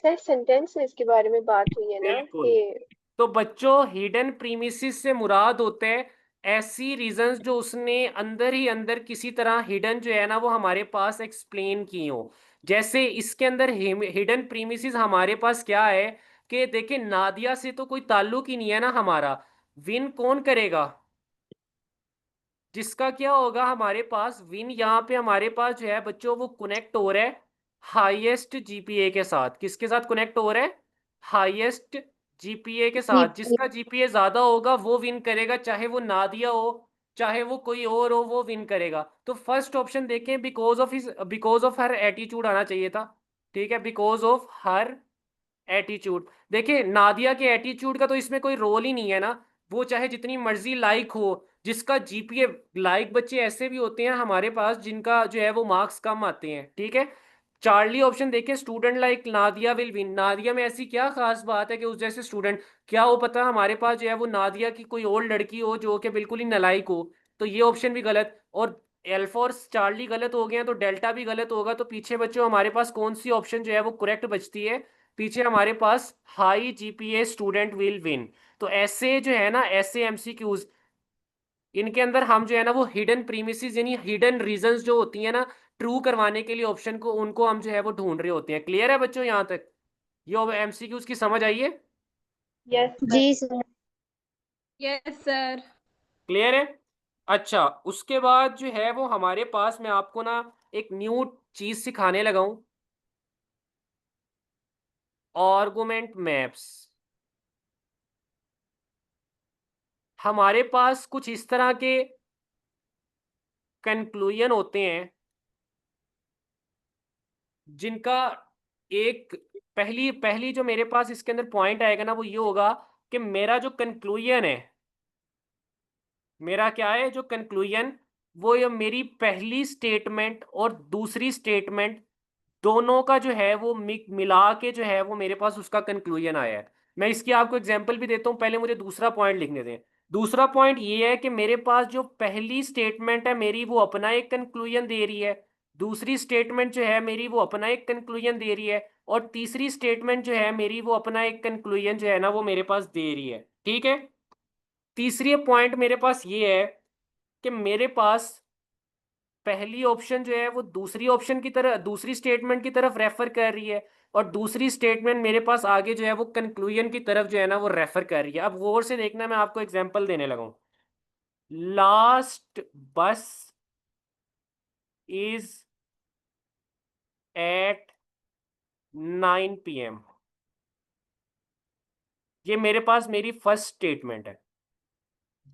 सर सेंटेंसेस के बारे में बात हुई है ना बिल्कुल। कि तो बच्चों हिडन प्रीमिसेस से मुराद होते हैं ऐसी रीजंस जो उसने अंदर ही अंदर किसी तरह हिडन जो है ना वो हमारे पास एक्सप्लेन की हो। जैसे इसके अंदर हिडन प्रीमिसेस हमारे पास क्या है कि देखिए नादिया से तो कोई ताल्लुक ही नहीं है ना हमारा। विन कौन करेगा? जिसका क्या होगा हमारे पास विन यहाँ पे हमारे पास जो है बच्चों वो कनेक्ट हो रहा है हाईएस्ट जीपीए के साथ। किसके साथ कनेक्ट हो रहा है? हाईएस्ट जीपीए के साथ। जिसका जीपीए ज्यादा होगा वो विन करेगा, चाहे वो नादिया हो चाहे वो कोई और हो, वो विन करेगा। तो फर्स्ट ऑप्शन देखें, बिकॉज ऑफ हर एटीट्यूड आना चाहिए था। ठीक है, बिकॉज ऑफ हर एटीट्यूड। देखिए नादिया के एटीट्यूड का तो इसमें कोई रोल ही नहीं है ना। वो चाहे जितनी मर्जी लाइक हो, जिसका जीपीए लाइक बच्चे ऐसे भी होते हैं हमारे पास जिनका जो है वो मार्क्स कम आते हैं। ठीक है, चार्ली ऑप्शन देखें, student like Nadia will win. Nadia में ऐसी क्या खास बात है कि उस जैसे स्टूडेंट, क्या वो पता हमारे पास जो है वो नादिया की कोई और लड़की हो जो कि बिल्कुल ही नालायक हो? तो ये ऑप्शन भी गलत, और एल्फा और चार्ली गलत हो गए हैं तो डेल्टा भी गलत होगा। तो पीछे बच्चों हमारे पास कौन सी ऑप्शन जो है वो करेक्ट बचती है? पीछे हमारे पास high GPA student will win. तो ऐसे जो है ना, ऐसे एमसीक्यूज इनके अंदर हम जो है ना वो हिडन प्रीमिसेस यानी हिडन रीजंस जो होती है ना ट्रू करवाने के लिए ऑप्शन को, उनको हम जो है वो ढूंढ रहे होते हैं। क्लियर है बच्चों यहाँ तक? ये एमसीक्यूज की समझ आई है? यस जी सर। Yes sir. क्लियर है? अच्छा, उसके बाद जो है वो हमारे पास, मैं आपको ना एक न्यू चीज सिखाने लगा हूं, आर्गुमेंट मैप्स। हमारे पास कुछ इस तरह के कंक्लूजन होते हैं जिनका एक पहली पहली जो मेरे पास इसके अंदर पॉइंट आएगा ना वो ये होगा कि मेरा जो कंक्लूजन है, मेरा क्या है जो कंक्लूजन, वो ये मेरी पहली स्टेटमेंट और दूसरी स्टेटमेंट दोनों का जो है वो मिला के जो है वो मेरे पास उसका कंक्लूजन आया है। मैं इसकी आपको एग्जांपल भी देता हूँ, पहले मुझे दूसरा पॉइंट लिखने दें। दूसरा पॉइंट ये है कि मेरे पास जो पहली स्टेटमेंट है मेरी वो अपना एक कंक्लूजन दे रही है, दूसरी स्टेटमेंट जो है मेरी वो अपना एक कंक्लूजन दे रही है, और तीसरी स्टेटमेंट जो है मेरी वो अपना एक कंक्लूजन जो है ना वो मेरे पास दे रही है। ठीक है, तीसरी पॉइंट मेरे पास ये है कि मेरे पास पहली ऑप्शन जो है वो दूसरी ऑप्शन की तरह, दूसरी स्टेटमेंट की तरफ रेफर कर रही है, और दूसरी स्टेटमेंट मेरे पास आगे जो है वो कंक्लूजन की तरफ जो है ना वो रेफर कर रही है। अब गौर से देखना, मैं आपको एग्जांपल देने लगा हूं। लास्ट बस इज एट 9 PM। ये मेरे पास मेरी फर्स्ट स्टेटमेंट है।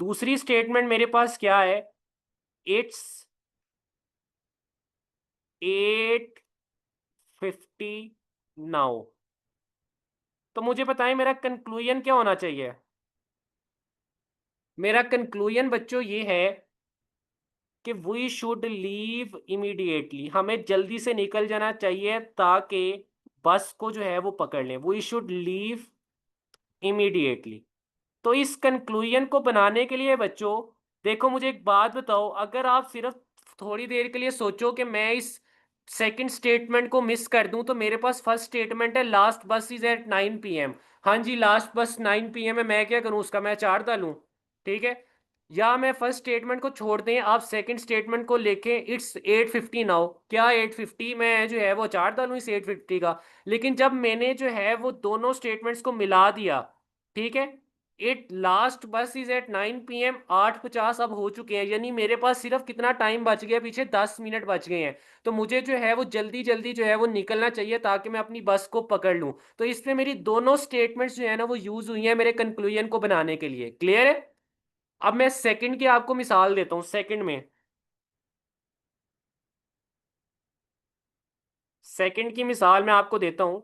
दूसरी स्टेटमेंट मेरे पास क्या है? It's 8:50 now. तो मुझे बताएं मेरा कंक्लूजन क्या होना चाहिए? मेरा कंक्लूजन बच्चों ये है कि वी शुड लीव इमीडिएटली, हमें जल्दी से निकल जाना चाहिए ताकि बस को जो है वो पकड़ लें। We should leave immediately. तो इस कंक्लूजन को बनाने के लिए बच्चों देखो, मुझे एक बात बताओ, अगर आप सिर्फ थोड़ी देर के लिए सोचो कि मैं इस सेकंड स्टेटमेंट को मिस कर दूं, तो मेरे पास फर्स्ट स्टेटमेंट है लास्ट बस इज एट 9 PM। हाँ जी, लास्ट बस 9 PM है, मैं क्या करूं उसका, मैं चार डालूं? ठीक है, या मैं फर्स्ट स्टेटमेंट को छोड़ दें, आप सेकंड स्टेटमेंट को लेके इट्स 8:50 नाउ, क्या 8:50 में जो है वो चार डालूं इस 8:50 का? लेकिन जब मैंने जो है वो दोनों स्टेटमेंट्स को मिला दिया, ठीक है, इट लास्ट बस इज एट 9 PM, 8:50 अब हो चुके हैं, यानी मेरे पास सिर्फ कितना टाइम बच गया, पीछे 10 मिनट बच गए हैं। तो मुझे जो है वो जल्दी जल्दी जो है वो निकलना चाहिए ताकि मैं अपनी बस को पकड़ लूं। तो इसमें मेरी दोनों स्टेटमेंट्स जो है ना वो यूज हुई हैं मेरे कंक्लूजन को बनाने के लिए। क्लियर है? अब मैं सेकंड की आपको मिसाल देता हूं। सेकंड की मिसाल मैं आपको देता हूं।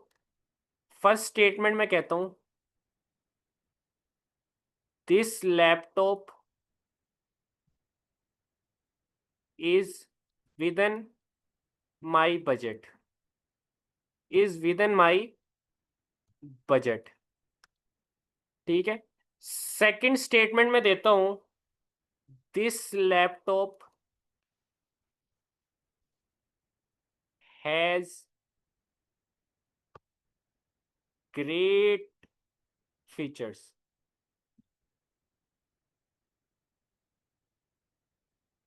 फर्स्ट स्टेटमेंट में कहता हूं this laptop is with in my budget, is with in my budget. ठीक है, सेकंड स्टेटमेंट में देता हूं this laptop has great features.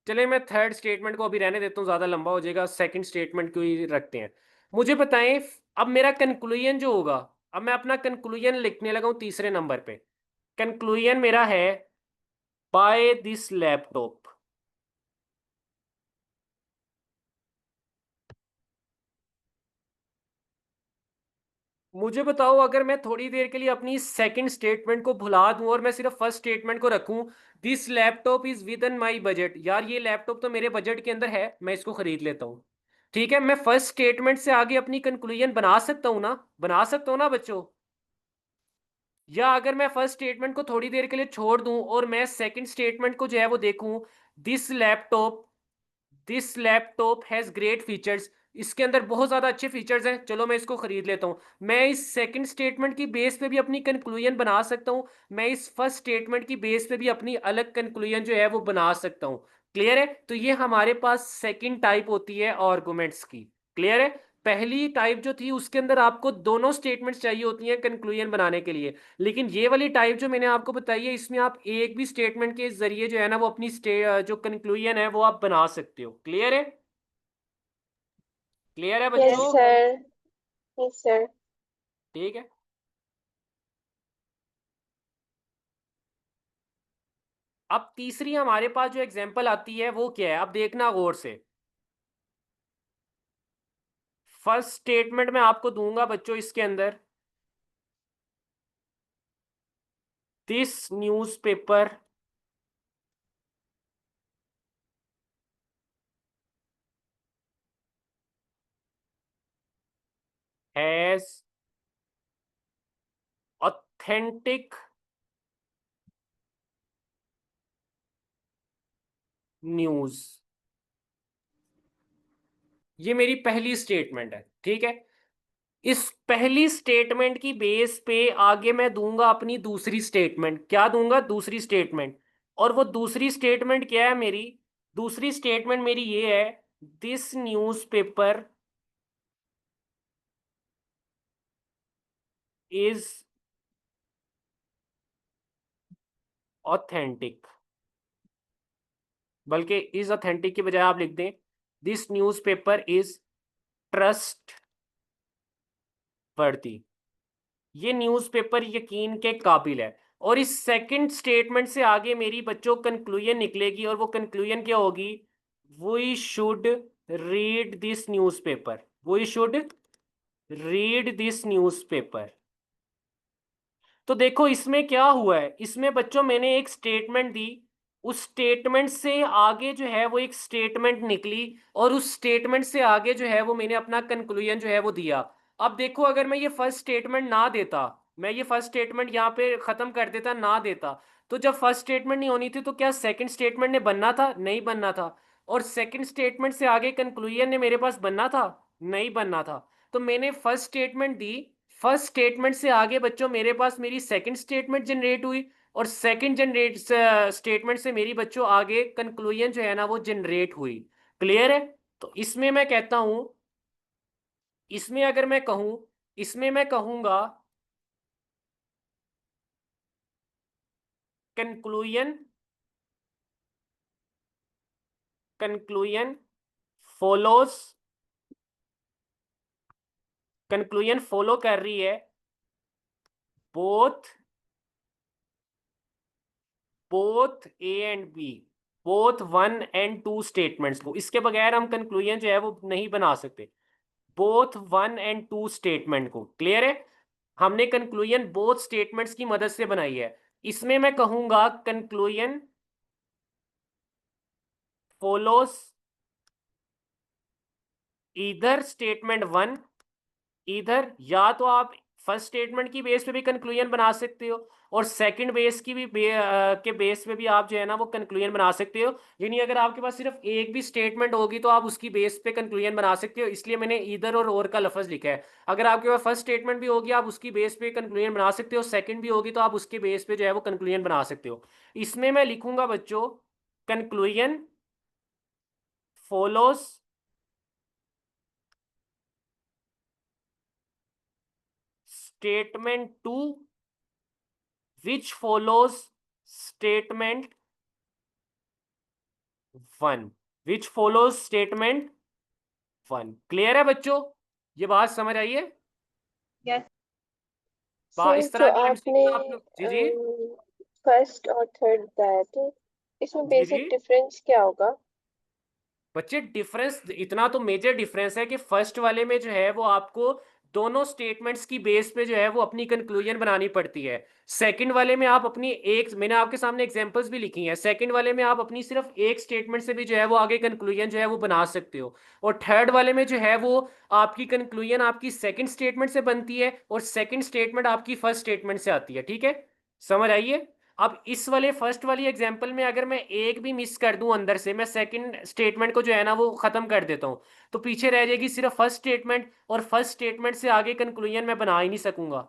चलिए मैं थर्ड स्टेटमेंट को अभी रहने देता हूँ, ज्यादा लंबा हो जाएगा, सेकंड स्टेटमेंट को ही रखते हैं। मुझे बताएं अब मेरा कंक्लूजन जो होगा, अब मैं अपना कंक्लूजन लिखने लगा हूं तीसरे नंबर पे। कंक्लूजन मेरा है बाय दिस लैपटॉप। मुझे बताओ अगर मैं थोड़ी देर के लिए अपनी सेकंड स्टेटमेंट को भुला दूं और मैं सिर्फ फर्स्ट स्टेटमेंट को रखूं, this laptop is with in my budget, यार ये लैपटॉप तो मेरे बजट के अंदर है, मैं इसको खरीद लेता हूं। ठीक है, मैं फर्स्ट स्टेटमेंट से आगे अपनी कंक्लूजन बना सकता हूं ना, बना सकता हूं ना बच्चों? या अगर मैं फर्स्ट स्टेटमेंट को थोड़ी देर के लिए छोड़ दूं और मैं सेकंड स्टेटमेंट को जो है वो देखूं, this laptop this laptop has great features, इसके अंदर बहुत ज्यादा अच्छे फीचर्स हैं, चलो मैं इसको खरीद लेता हूं। मैं इस सेकंड स्टेटमेंट की बेस पे भी अपनी कंक्लूजन बना सकता हूं, मैं इस फर्स्ट स्टेटमेंट की बेस पे भी अपनी अलग कंक्लूजन जो है वो बना सकता हूं। क्लियर है? तो ये हमारे पास सेकंड टाइप होती है आर्गुमेंट्स की। क्लियर है? पहली टाइप जो थी उसके अंदर आपको दोनों स्टेटमेंट्स चाहिए होती हैं कंक्लूजन बनाने के लिए, लेकिन ये वाली टाइप जो मैंने आपको बताई है इसमें आप एक भी स्टेटमेंट के जरिए जो है ना वो अपनी जो कंक्लूजन है वो आप बना सकते हो। क्लियर है? क्लियर है यस बच्चों? सर। Yes sir. ठीक है। अब तीसरी हमारे पास जो एग्जांपल आती है वो क्या है, अब देखना गौर से। फर्स्ट स्टेटमेंट मैं आपको दूंगा बच्चों इसके अंदर, this newspaper has authentic news. ये मेरी पहली स्टेटमेंट है। ठीक है, इस पहली स्टेटमेंट की बेस पे आगे मैं दूंगा अपनी दूसरी स्टेटमेंट। क्या दूंगा? दूसरी स्टेटमेंट। और वो दूसरी स्टेटमेंट क्या है मेरी? दूसरी स्टेटमेंट मेरी ये है, दिस न्यूज़पेपर इज ऑथेंटिक। बल्कि इज ऑथेंटिक की बजाय आप लिख दें, दिस न्यूज़पेपर इज ट्रस्ट वर्दी। ये न्यूज़पेपर यकीन के काबिल है। और इस सेकंड स्टेटमेंट से आगे मेरी बच्चों कंक्लूजन निकलेगी, और वो कंक्लूजन क्या होगी? We should read this newspaper. We should read this newspaper. तो देखो इसमें क्या हुआ है, इसमें बच्चों मैंने एक स्टेटमेंट दी, उस स्टेटमेंट से आगे जो है वो एक स्टेटमेंट निकली, और उस स्टेटमेंट से आगे जो है वो मैंने अपना कंक्लूजन जो है वो दिया। अब देखो अगर मैं ये फर्स्ट स्टेटमेंट ना देता, मैं ये फर्स्ट स्टेटमेंट यहाँ पे खत्म कर देता, ना देता, तो जब फर्स्ट स्टेटमेंट नहीं होनी थी तो क्या सेकंड स्टेटमेंट ने बनना था? नहीं बनना था। और सेकंड स्टेटमेंट से आगे कंक्लूजन ने मेरे पास बनना था? नहीं बनना था। तो मैंने फर्स्ट स्टेटमेंट दी, फर्स्ट स्टेटमेंट से आगे बच्चों मेरे पास मेरी सेकंड स्टेटमेंट जनरेट हुई, और सेकंड जनरेट स्टेटमेंट से मेरी बच्चों आगे कंक्लूजन जो है ना वो जनरेट हुई। क्लियर है? तो इसमें मैं कहता हूं, इसमें अगर मैं कहूं, इसमें मैं कहूंगा conclusion, conclusion follows, conclusion follow कर रही है both, both A and B, both one and two statements को। इसके बगैर हम कंक्लूजन जो है वो नहीं बना सकते, both one and two statement को। क्लियर है? हमने कंक्लूजन बोथ स्टेटमेंट्स की मदद से बनाई है। इसमें मैं कहूंगा कंक्लूजन फॉलोस इधर स्टेटमेंट वन, इधर या तो आप फर्स्ट स्टेटमेंट की बेस पे भी कंक्लूजन बना सकते हो, और सेकंड बेस की भी के बेस पे भी आप जो है ना वो कंक्लूजन बना सकते हो। यानी अगर आपके पास सिर्फ एक भी स्टेटमेंट होगी तो आप उसकी बेस पे कंक्लूजन बना सकते हो, इसलिए मैंने इधर और का लफज लिखा है। अगर आपके पास फर्स्ट स्टेटमेंट भी होगी आप उसकी बेस पे कंक्लूजन बना सकते हो, सेकंड भी होगी तो आप उसके बेस पे जो है वो कंक्लूजन बना सकते हो। इसमें मैं लिखूंगा बच्चों, conclusion follows statement 2 which follows statement 1, which follows statement 1। Clear है बच्चों, ये बात समझ आई है? Yes. इस सर, तरह जो की आपने एमसीक्यू आप लोग जी जी फर्स्ट और थर्ड बताया थे, इसमें जी जी बेसिक डिफरेंस क्या होगा? बच्चे डिफरेंस इतना तो मेजर डिफरेंस है कि फर्स्ट वाले में जो है वो आपको दोनों स्टेटमेंट्स की बेस पे जो है वो अपनी कंक्लूजन बनानी पड़ती है। सेकंड वाले में आप अपनी एक, मैंने आपके सामने एग्जांपल्स भी लिखी हैं, सेकंड वाले में आप अपनी सिर्फ एक स्टेटमेंट से भी जो है वो आगे कंक्लूजन जो है वो बना सकते हो। और थर्ड वाले में जो है वो आपकी कंक्लूजन आपकी सेकंड स्टेटमेंट से बनती है और सेकंड स्टेटमेंट आपकी फर्स्ट स्टेटमेंट से आती है। ठीक है, समझ आइए? अब इस वाले फर्स्ट वाली एग्जांपल में अगर मैं एक भी मिस कर दूं अंदर से, मैं सेकंड स्टेटमेंट को जो है ना वो खत्म कर देता हूं, तो पीछे रह जाएगी सिर्फ फर्स्ट स्टेटमेंट, और फर्स्ट स्टेटमेंट से आगे कंक्लूजन मैं बना ही नहीं सकूंगा।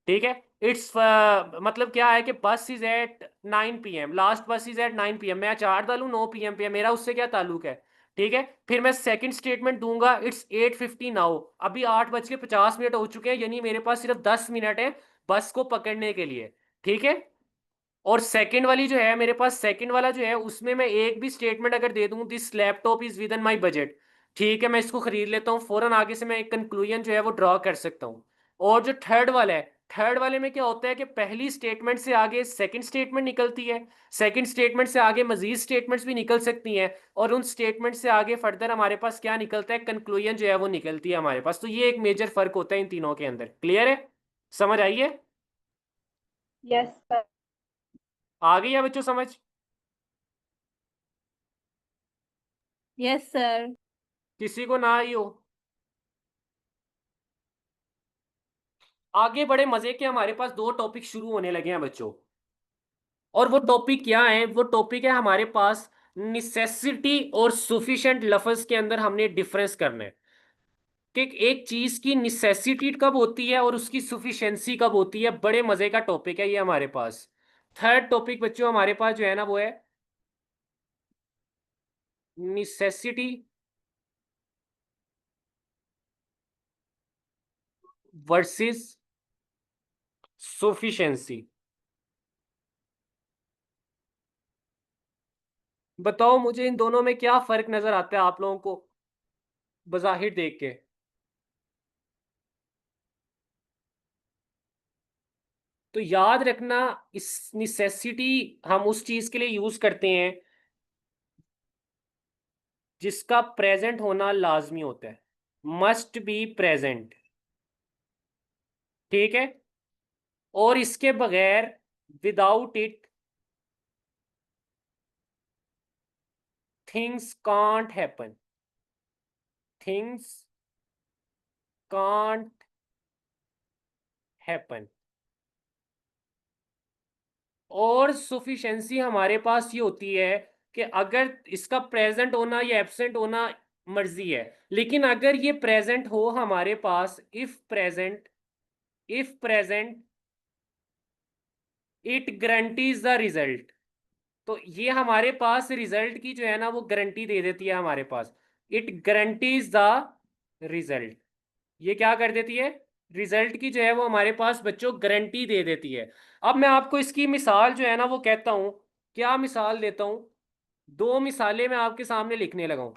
ठीक है, इट्स मतलब क्या है कि बस इज एट 9 PM, लास्ट बस इज एट 9 PM, मैं 4 डालूं 9 PM पे, मेरा उससे क्या ताल्लुक है? ठीक है, फिर मैं सेकंड स्टेटमेंट दूंगा, इट्स 8:50 नाउ, अभी 8:50 हो चुके हैं, यानी मेरे पास सिर्फ 10 मिनट है बस को पकड़ने के लिए। ठीक है, और सेकंड वाली जो है मेरे पास, सेकंड वाला जो है उसमें मैं एक भी स्टेटमेंट अगर दे दूं, this laptop is with in my budget, ठीक है, मैं इसको खरीद लेता हूँ, फौरन आगे से मैं एक कंक्लूजन जो है वो ड्रॉ कर सकता हूँ। और जो थर्ड वाला है, थर्ड वाले में क्या होता है कि पहली स्टेटमेंट से आगे सेकंड स्टेटमेंट निकलती है, सेकंड स्टेटमेंट से आगे मजीद स्टेटमेंट्स भी निकल सकती हैं, और उन स्टेटमेंट से आगे फर्दर हमारे पास क्या निकलता है, कंक्लूजन जो है वो निकलती है हमारे पास। तो ये एक मेजर फर्क होता है इन तीनों के अंदर। क्लियर है, समझ आइए? Yes sir. आ गई है बच्चों समझ? Yes sir. किसी को ना आई हो? आगे बड़े मजे के हमारे पास दो टॉपिक शुरू होने लगे हैं बच्चों, और वो टॉपिक क्या है? वो टॉपिक है हमारे पास निसेसिटी और सुफिशिएंट लफ्ज के अंदर हमने डिफरेंस करना है कि एक चीज की निसेसिटी कब होती है और उसकी सुफिशिएंसी कब होती है। बड़े मजे का टॉपिक है ये हमारे पास। थर्ड टॉपिक बच्चों हमारे पास जो है ना वो है निसेसिटी वर्सेस सुफिशिएंसी। बताओ मुझे इन दोनों में क्या फर्क नजर आता है आप लोगों को बज़ाहिर देख के? तो याद रखना, इस निसेसिटी हम उस चीज के लिए यूज करते हैं जिसका प्रेजेंट होना लाजमी होता है, मस्ट बी प्रेजेंट। ठीक है, और इसके बगैर, without it things can't happen, things can't happen. और सुफिशेंसी हमारे पास ये होती है कि अगर इसका प्रेजेंट होना या एब्सेंट होना मर्जी है, लेकिन अगर ये प्रेजेंट हो हमारे पास, if present, if present it guarantees the result, तो ये हमारे पास रिजल्ट की जो है ना वो गारंटी दे देती है हमारे पास। इट गारंटीज द रिजल्ट, ये क्या कर देती है? रिजल्ट की जो है वो हमारे पास बच्चों गारंटी दे देती है। अब मैं आपको इसकी मिसाल जो है ना वो कहता हूं, क्या मिसाल देता हूं, दो मिसालें मैं आपके सामने लिखने लगा हूं,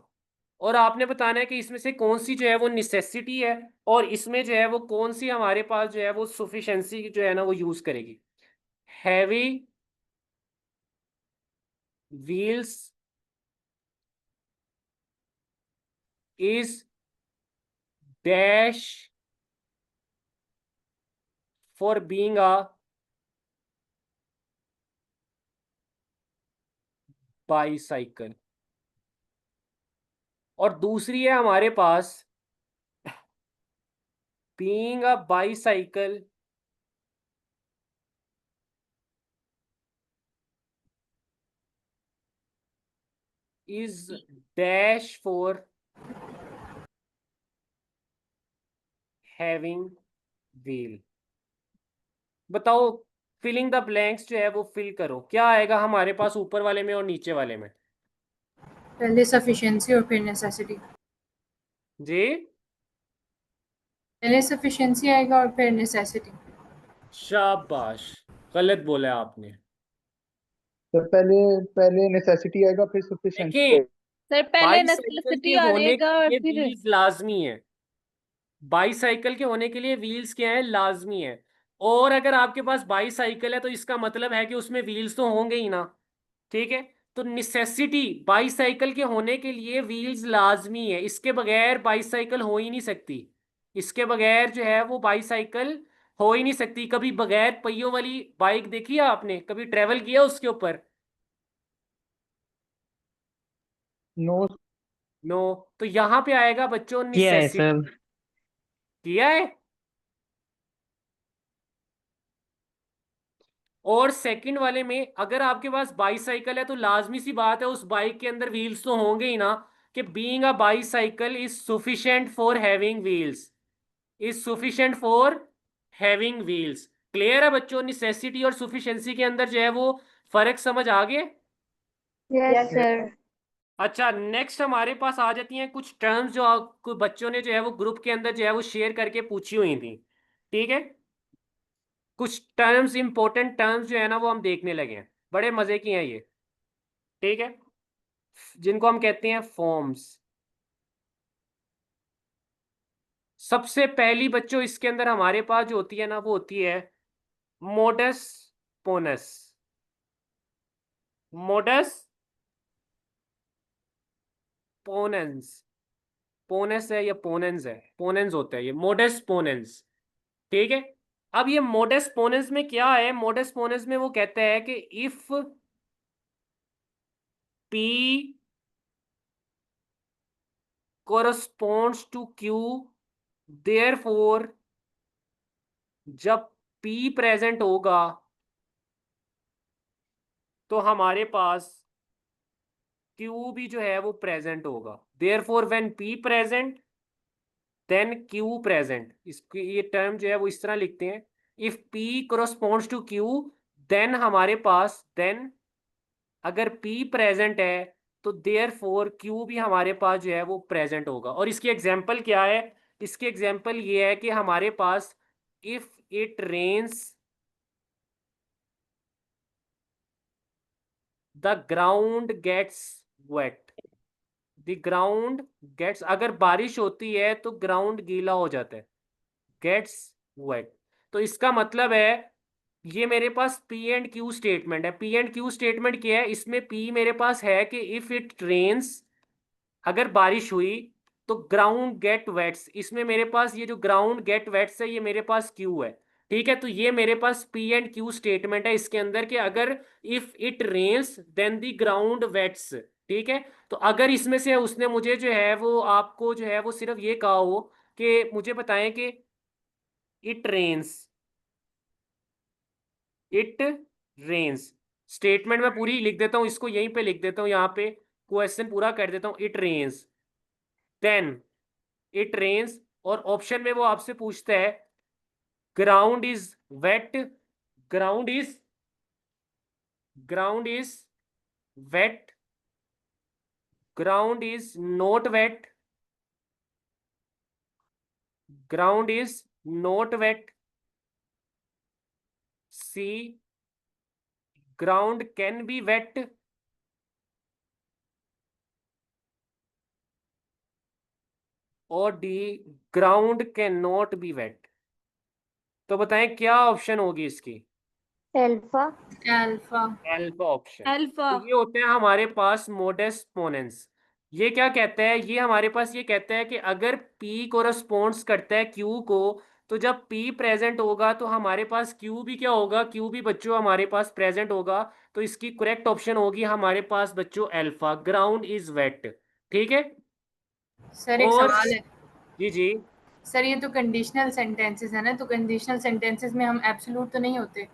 और आपने बताना है कि इसमें से कौन सी जो है वो निसेसिटी है और इसमें जो है वो कौन सी हमारे पास जो है वो सुफिशेंसी जो है ना वो यूज करेगी। Heavy wheels is dash for being a bicycle, और दूसरी है हमारे पास being a bicycle is dash for having wheel। बताओ, फिलिंग द ब्लैंक्स जो है वो फिल करो, क्या आएगा हमारे पास ऊपर वाले में और नीचे वाले में? पहले सफिशिएंसी और फिर नेसेसिटी। जी पहले सफिशिएंसी आएगा और फिर नेसेसिटी। शाबाश, गलत बोला आपने। तो पहले पहले नेसेसिटी आएगा फिर सफिशिएंसी देखें, आएगा। सर पहले बाईसाइकिल के नेसेसिटी होने आएगा के और लिए फिर व्हील्स लाजमी है। बाईसाइकिल के होने के लिए व्हील्स क्या है, लाजमी है। और अगर आपके पास बाईसाइकिल है तो इसका मतलब है कि उसमें व्हील्स तो होंगे ही ना, ठीक है। तो निसेसिटी, बाईसाइकिल के होने के लिए व्हील्स लाजमी है, इसके बगैर बाईसाइकिल हो ही नहीं सकती। इसके बगैर जो है वो बाईसाइकिल हो ही नहीं सकती। कभी बगैर पहियों वाली बाइक देखी है आपने? कभी ट्रेवल किया उसके ऊपर? नो। नो। तो यहां पे आएगा बच्चों किया है निसेसिटी। सर। किया है। और सेकंड वाले में अगर आपके पास बाईसाइकिल है तो लाजमी सी बात है उस बाइक के अंदर व्हील्स तो होंगे ही ना, कि being a bicycle is sufficient for having wheels, is sufficient for having wheels. Clear है बच्चों? निसेसिटी और सफिशिएंसी के अंदर जो है वो फर्क समझ आ गया? Yes sir. अच्छा, नेक्स्ट हमारे पास आ जाती हैं कुछ टर्म्स जो आपको बच्चों ने जो है वो ग्रुप के अंदर जो है वो शेयर करके पूछी हुई थी, ठीक है। कुछ टर्म्स, इंपॉर्टेंट टर्म्स जो है ना वो हम देखने लगे हैं, बड़े मजे की हैं ये, ठीक है, जिनको हम कहते हैं फॉर्म्स। सबसे पहली बच्चों इसके अंदर हमारे पास जो होती है ना वो होती है मोडस पोनस। मोडस पोनेंस, पोनेस है या पोनेंस है, पोनेंस होता है ये, मोडस पोनेंस, ठीक है। अब ये मोडस पोनेंस में क्या है? मोडस पोनेंस में वो कहता है कि if P corresponds to Q, therefore जब P प्रेजेंट होगा तो हमारे पास Q भी जो है वो प्रेजेंट होगा। therefore when P present then Q present। इसकी ये टर्म जो है वो इस तरह लिखते हैं, if P corresponds to Q then हमारे पास then अगर P प्रेजेंट है तो therefore Q भी हमारे पास जो है वो प्रेजेंट होगा। और इसकी एग्जांपल क्या है? इसकी एग्जांपल ये है कि हमारे पास if it rains the ground gets wet, the ground gets, अगर बारिश होती है तो ग्राउंड गीला हो जाता है, gets wet। तो इसका मतलब है ये मेरे पास P एंड Q स्टेटमेंट है। P एंड Q स्टेटमेंट क्या है? इसमें P मेरे पास है कि इफ इट रेन्स, अगर बारिश हुई तो ग्राउंड गेट वेट्स, इसमें मेरे पास ये जो ग्राउंड गेट वेट्स है ये मेरे पास क्यू है, ठीक है। तो ये मेरे पास पी एंड क्यू स्टेटमेंट है इसके अंदर कि अगर if it rains then the ground wets, ठीक है। तो अगर इसमें से उसने मुझे जो है वो आपको जो है वो सिर्फ ये कहा हो कि मुझे बताएं कि it rains, it rains, statement में पूरी लिख देता हूं, इसको यहीं पे लिख देता हूं, यहाँ पे क्वेश्चन पूरा कर देता हूं, it rains then it rains. और ऑप्शन में वो आपसे पूछता है ground is wet, ground is, ground is wet, ground is not wet, ground is not wet, C ground can be wet, और D ground can not be wet. तो बताएं क्या ऑप्शन होगी इसकी? Alpha. Alpha. Alpha option. Alpha. तो ये होते हैं हमारे पास मोडेस पोनेंस। ये क्या कहता है? ये हमारे पास ये कहता है कि अगर P कोरस्पोंड्स करता है Q को, तो जब P प्रेजेंट होगा तो हमारे पास Q भी क्या होगा? Q भी बच्चों हमारे पास प्रेजेंट होगा। तो इसकी करेक्ट ऑप्शन होगी हमारे पास बच्चों अल्फा, ग्राउंड इज वेट, ठीक है। सर एक और सवाल है। जी जी, सर ये तो कंडीशनल सेंटेंसेस है ना, तो कंडीशनल सेंटेंसेस में हम एब्सोल्यूट तो नहीं होते।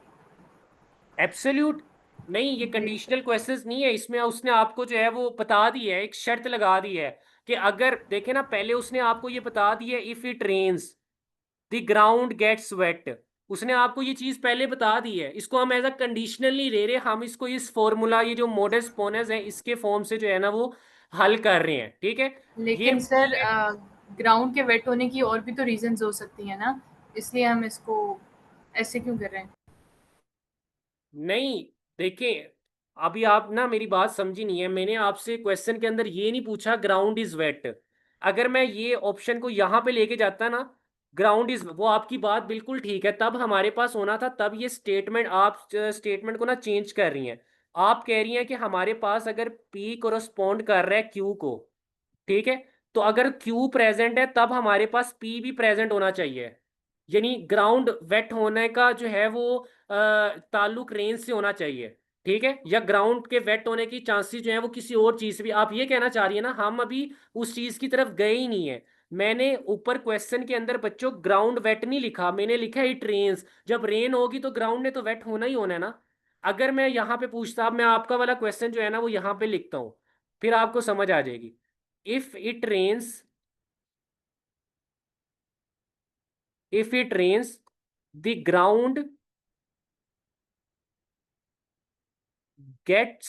एब्सोल्यूट नहीं, ये जी। कंडीशनल क्वेश्चंस नहीं है, इसमें उसने आपको जो है वो बता दी है, एक शर्त लगा दी है कि अगर देखे ना, पहले उसने आपको ये बता दी है if it rains the ground gets wet, उसने आपको ये चीज पहले बता दी है। इसको हम एज अ कंडीशनल नहीं ले रहे, हम इसको इस फॉर्मूला, ये जो मोडेस पोनेस है इसके फॉर्म से जो है ना वो हल कर रहे हैं, ठीक है। ये लेकिन सर ग्राउंड के वेट होने की और भी तो रीजंस हो सकती है ना, इसलिए हम इसको ऐसे क्यों कर रहे हैं? नहीं, देखिए, अभी आप ना मेरी बात समझी नहीं है। मैंने आपसे क्वेश्चन के अंदर ये नहीं पूछा ग्राउंड इज वेट। अगर मैं ये ऑप्शन को यहाँ पे लेके जाता ना, ग्राउंड इज, वो आपकी बात बिल्कुल ठीक है, तब हमारे पास होना था। तब ये स्टेटमेंट, आप स्टेटमेंट को ना चेंज कर रही हैं। आप कह रही हैं कि हमारे पास अगर P कोरस्पॉन्ड कर रहा है Q को, ठीक है, तो अगर Q प्रेजेंट है तब हमारे पास P भी प्रेजेंट होना चाहिए। यानी ग्राउंड वेट होने का जो है वो ताल्लुक रेंज से होना चाहिए, ठीक है, या ग्राउंड के वेट होने की चांसेस जो है वो किसी और चीज से भी। आप ये कहना चाह रही है ना, हम अभी उस चीज की तरफ गए ही नहीं है। मैंने ऊपर क्वेश्चन के अंदर बच्चों ग्राउंड वेट नहीं लिखा, मैंने लिखा है इट रेन्स। जब रेन होगी तो ग्राउंड ने तो वेट होना ही होना है ना। अगर मैं यहाँ पे पूछता, अब मैं आपका वाला क्वेश्चन जो है ना वो यहाँ पे लिखता हूँ, फिर आपको समझ आ जाएगी। If it rains, if it rains, the ground gets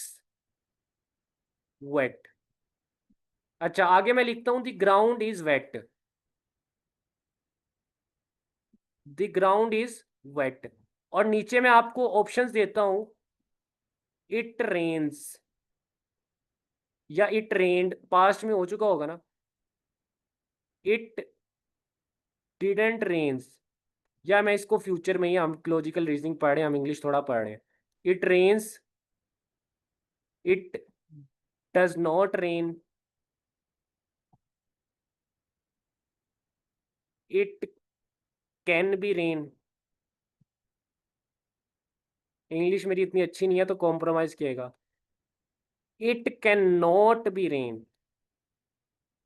wet। अच्छा, आगे मैं लिखता हूं the ground is wet, the ground is wet। और नीचे मैं आपको ऑप्शंस देता हूं, it rains या it rained, पास्ट में हो चुका होगा ना, it didn't rains, या मैं इसको फ्यूचर में ही, हम लॉजिकल रीजनिंग पढ़ रहे हैं, हम इंग्लिश थोड़ा पढ़ रहे हैं। it rains, it does not rain, it can be rain। English मेरी इतनी अच्छी नहीं है तो कॉम्प्रोमाइज किएगा। It can not be rain,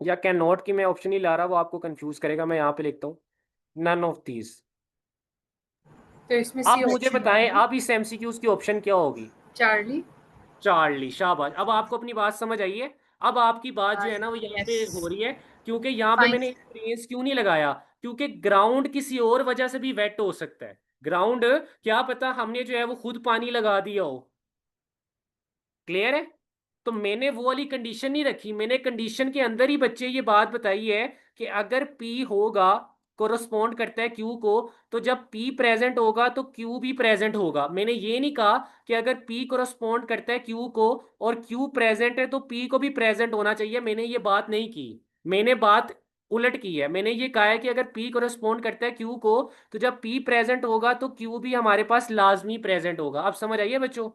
या कैन नॉट की मैं ऑप्शन ही ला रहा, वो आपको कंफ्यूज करेगा। मैं यहाँ पे लिखता हूँ नन ऑफ दीज। तो इसमें आप सी मुझे ऑप्शन बताएं, आप इस एमसीक्यूज की ऑप्शन क्या होगी? चार्ली। चार्ली, शाबाश। अब आपको अपनी बात समझ आई है। अब आपकी बात जो है ना वो यहाँ पे यस, हो रही है, क्योंकि यहाँ पे फाइन। मैंने रेंज क्यों नहीं लगाया, क्योंकि ग्राउंड किसी और वजह से भी वेट हो सकता है। ग्राउंड, क्या पता हमने जो है वो खुद पानी लगा दिया हो। क्लियर है? तो मैंने वो वाली कंडीशन नहीं रखी, मैंने कंडीशन के अंदर ही बच्चे ये बात बताई है कि अगर P होगा, कोरस्पॉन्ड करता है Q को, तो जब P प्रेजेंट होगा तो Q भी प्रेजेंट होगा। मैंने ये नहीं कहा कि अगर P कोरस्पॉन्ड करता है Q को और Q प्रेजेंट है तो P को भी प्रेजेंट होना चाहिए, मैंने ये बात नहीं की। मैंने बात उलट की है। मैंने ये कहा है कि अगर P कोरस्पॉन्ड करता है Q को, तो जब P प्रेजेंट होगा तो Q भी हमारे पास लाजमी प्रेजेंट होगा। अब समझ आइए बच्चों?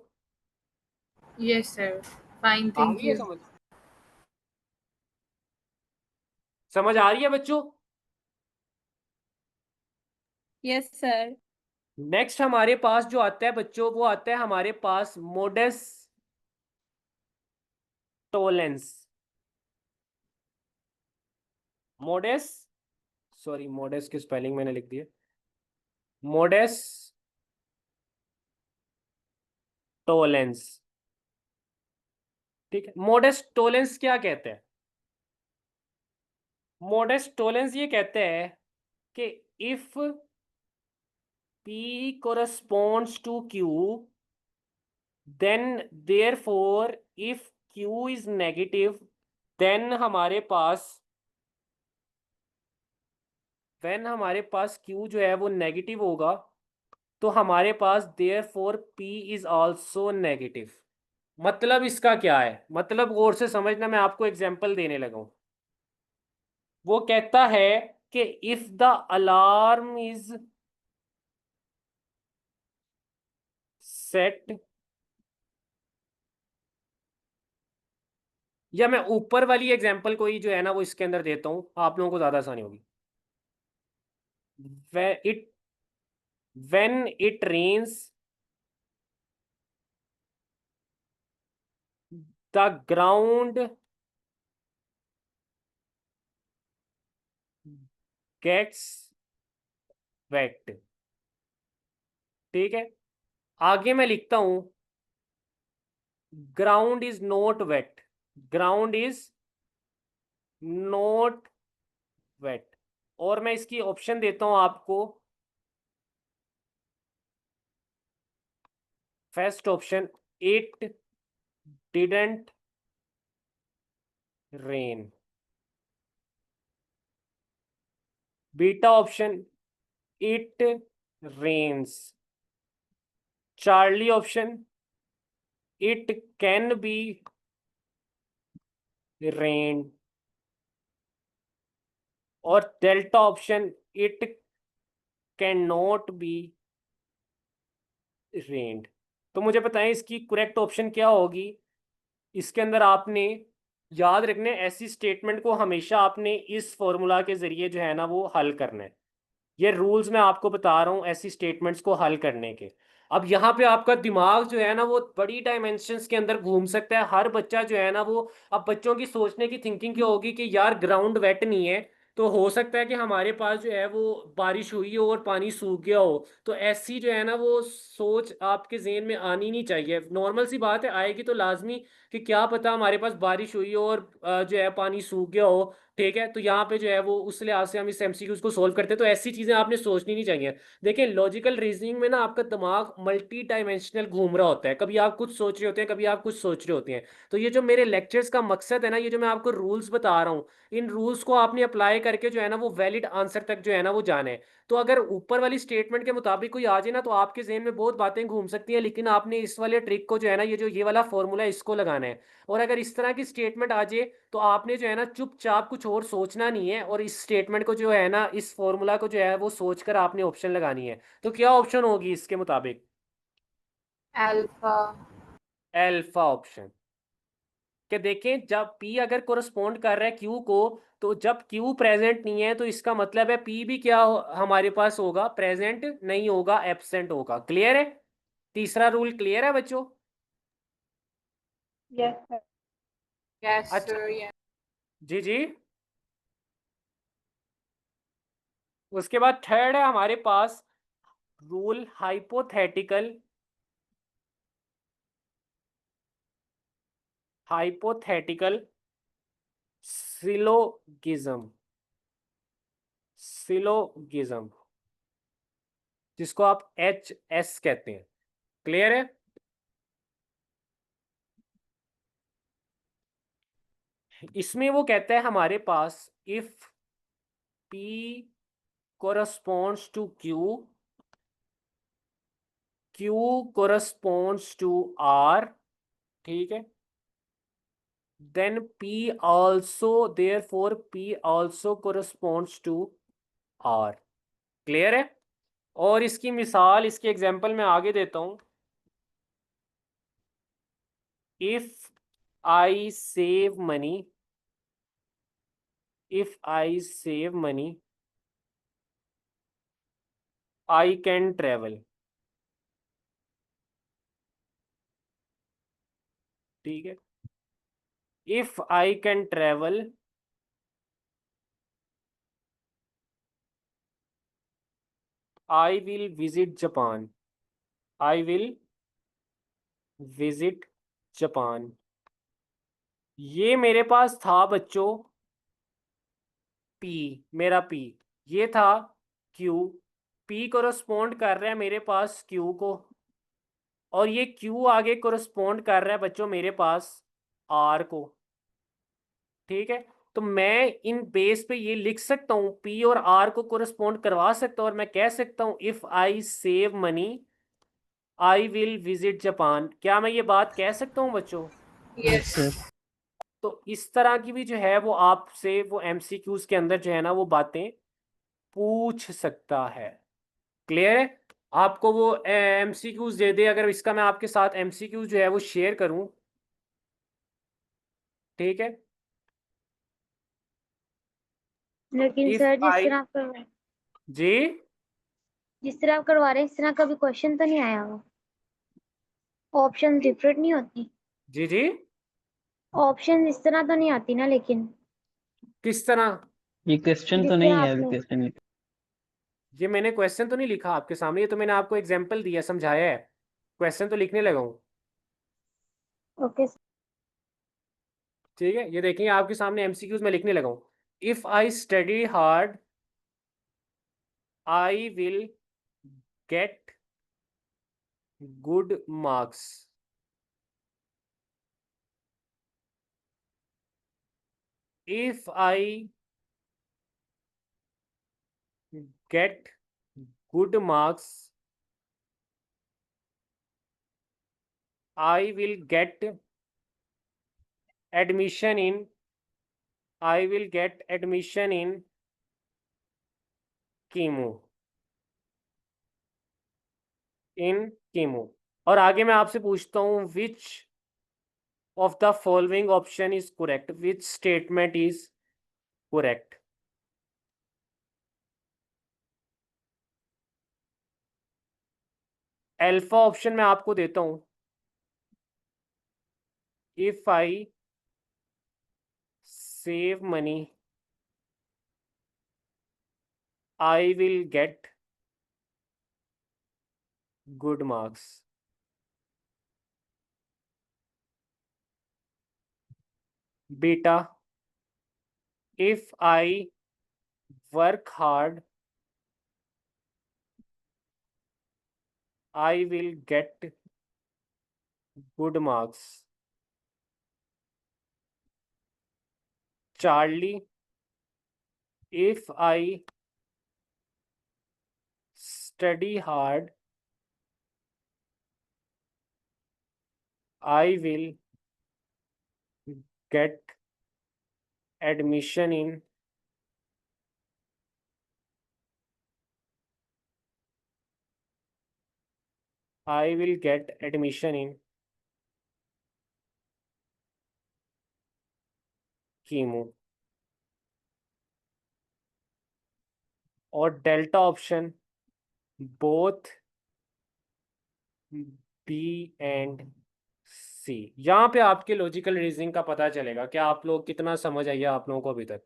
यस सर, फाइन, आ थैंक गई है यू। समझ? समझ आ रही है बच्चों? Yes sir. नेक्स्ट हमारे पास जो आता है बच्चों, वो आता है हमारे पास मोडेस टोलेंस। मोडेस, सॉरी, मोडेस की स्पेलिंग मैंने लिख दी है, मोडेस टोलेंस। ठीक है, मोडेस टोलेंस क्या कहते हैं? मोडेस टोलेंस ये कहते हैं कि if P corresponds to Q, then therefore if Q is negative, then हमारे पास, व्हेन हमारे पास Q जो है वो नेगेटिव होगा, तो हमारे पास therefore P is also negative. मतलब इसका क्या है? मतलब गौर से समझना, मैं आपको एग्जांपल देने लगा हूं। वो कहता है कि if the alarm is set, या मैं ऊपर वाली एग्जांपल को ही जो है ना वो इसके अंदर देता हूं, आप लोगों को ज्यादा आसानी होगी। It when it rains, the ground gets wet। ठीक है, आगे मैं लिखता हूं ground is not wet, ground is not wet. और मैं इसकी ऑप्शन देता हूं आपको, first option, it didn't rain. Beta option it rains, Charlie option it can be rain, और delta option it can not be rained. तो मुझे बताएं इसकी करेक्ट ऑप्शन क्या होगी। इसके अंदर आपने याद रखना है, ऐसी स्टेटमेंट को हमेशा आपने इस फॉर्मूला के जरिए जो है ना वो हल करना है। ये रूल्स मैं आपको बता रहा हूँ ऐसी स्टेटमेंट्स को हल करने के। अब यहाँ पे आपका दिमाग जो है ना वो बड़ी डायमेंशंस के अंदर घूम सकता है। हर बच्चा जो है ना वो, अब बच्चों की सोचने की थिंकिंग क्या होगी कि यार ग्राउंड वेट नहीं है, तो हो सकता है कि हमारे पास जो है वो बारिश हुई हो और पानी सूख गया हो। तो ऐसी जो है ना वो सोच आपके जेहन में आनी नहीं चाहिए। नॉर्मल सी बात है, आएगी तो लाजमी कि क्या पता हमारे पास बारिश हुई हो और जो है पानी सूख गया हो। ठीक है, तो यहाँ पे जो है वो उस लिहाज से हम इस एमसीक्यूज को सोल्व करते हैं। तो ऐसी चीजें आपने सोचनी नहीं चाहिए। देखिए लॉजिकल रीजनिंग में ना आपका दिमाग मल्टी डायमेंशनल घूम रहा होता है, कभी आप कुछ सोच रहे होते हैं, कभी आप कुछ सोच रहे होते हैं। तो ये जो मेरे लेक्चर्स का मकसद है ना, ये जो मैं आपको रूल्स बता रहा हूँ, इन रूल्स को आपने अप्लाई करके जो है ना वो वैलिड आंसर तक जो है ना वो जाने हैं। तो अगर ऊपर वाली स्टेटमेंट के मुताबिक कोई आ जाए ना, तो आपके जहन में बहुत बातें घूम सकती हैं, लेकिन आपने इस वाले ट्रिक को जो है ना, ये जो ये वाला फॉर्मूला है इसको लगाना है। और अगर इस तरह की स्टेटमेंट आ जाए तो आपने जो है ना चुपचाप कुछ और सोचना नहीं है, और इस स्टेटमेंट को जो है ना, इस फॉर्मूला को जो है वो सोचकर आपने ऑप्शन लगानी है। तो क्या ऑप्शन होगी इसके मुताबिक? अल्फा। Alpha option. कि देखें जब P अगर कोरस्पोंड कर रहा है Q को, तो जब Q प्रेजेंट नहीं है तो इसका मतलब है P भी क्या हमारे पास होगा, प्रेजेंट नहीं होगा, एब्सेंट होगा। क्लियर है? तीसरा रूल क्लियर है बच्चों? Yes, sir. यस अच्छा, सर, यस। जी जी। उसके बाद थर्ड है हमारे पास rule hypothetical, hypothetical syllogism, syllogism जिसको आप HS कहते हैं। क्लियर है? इसमें वो कहता है हमारे पास if P corresponds to Q, Q corresponds to R, ठीक है, then P also, therefore P also corresponds to R। Clear है? और इसकी मिसाल, इसकी एग्जांपल मैं आगे देता हूं। If I save money, if I save money I can travel. ठीक है, if I can travel I will visit Japan, I will visit Japan. ये मेरे पास था बच्चों P, मेरा P ये था Q, P कोरस्पोंड कर रहा है मेरे पास Q को, और ये Q आगे कोरस्पोंड कर रहा है बच्चों मेरे पास R को। ठीक है, तो मैं इन बेस पे ये लिख सकता हूँ, P और R को कोरस्पोंड करवा सकता हूँ, और मैं कह सकता हूँ if I save money I will visit Japan. क्या मैं ये बात कह सकता हूँ बच्चों? Yes sir. तो इस तरह की भी जो है वो आपसे वो MCQs के अंदर जो है ना वो बातें पूछ सकता है। क्लियर है? आपको वो MCQs दे दे, अगर इसका मैं आपके साथ MCQs जो है वो शेयर करूं, ठीक है, लेकिन इफ सर आई, जी जिस तरह आप करवा रहे हैं इस तरह कभी क्वेश्चन तो नहीं आया हुआ। ऑप्शन डिफरेंट नहीं होती, जी जी, ऑप्शन इस तरह तो नहीं आती ना, लेकिन किस तरह? ये क्वेश्चन जिस तो तरह नहीं है अभी, आपने क्वेश्चन ये मैंने क्वेश्चन तो नहीं लिखा आपके सामने, ये तो मैंने आपको एग्जाम्पल दिया, समझाया है। क्वेश्चन तो लिखने लगा हूँ। ओके ठीक है, ये देखेंगे आपके सामने MCQs में लिखने लगा हूँ। If I study hard I will get good marks. if I get good marks, I will get admission in chemo और आगे मैं आपसे पूछता हूँ which of the following option is correct, which statement is correct. Alpha option मैं आपको देता हूं, if I save money I will get good marks. Beta, if I work hard I will get good marks. Charlie, if I study hard, I will get admission in chemo. और delta option both B and C. यहाँ पे आपके logical reasoning का पता चलेगा क्या आप लोग कितना समझ आइए आप लोगों को अभी तक।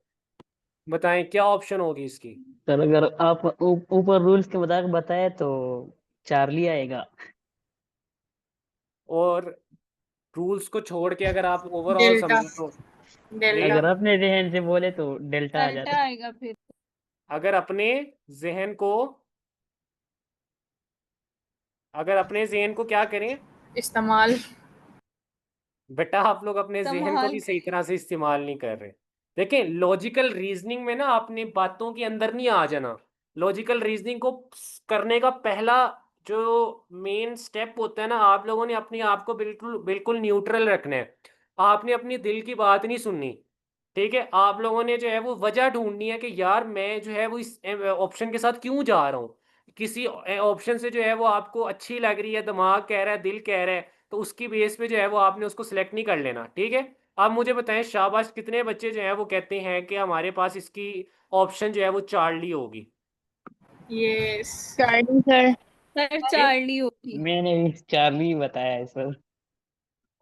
बताएं क्या ऑप्शन होगी इसकी। सर अगर आप ऊपर रूल्स के मुताबिक बताए तो चार्ली आएगा। और रूल्स को छोड़ के अगर आप ओवरऑल डेल्टा समझो तो डेल्टा अगर अपने जहन से बोले तो डेल्टा आ जाता डेल्टा है। आएगा फिर। अगर अपने जहन को क्या करें, इस्तेमाल। बेटा आप लोग अपने जहन को इस्तेमाल भी सही तरह से इस्तेमाल नहीं कर रहे। देखें लॉजिकल रीजनिंग में ना अपनी बातों के अंदर नहीं आ जाना। लॉजिकल रीजनिंग को करने का पहला जो मेन स्टेप होता है ना, आप लोगों ने अपने आप को बिल्कुल बिल्कुल न्यूट्रल रखना है। आपने अपनी दिल की बात नहीं सुननी, ठीक है। आप लोगों ने जो है वो वजह ढूंढनी है कि यार मैं जो है वो इस ऑप्शन के साथ क्यों जा रहा हूँ। किसी ऑप्शन से जो है वो आपको अच्छी लग रही है, दिमाग कह रहा है, दिल कह रहा है, तो उसकी बेस पे जो है वो आपने उसको सिलेक्ट नहीं कर लेना, ठीक है। आप मुझे बताएं शाबाश कितने बच्चे जो है वो कहते हैं कि हमारे पास इसकी ऑप्शन जो है वो चार्ली होगी। Yes. Charlie sir. Sir Charlie होगी। मैंने भी चार्ली बताया है सर।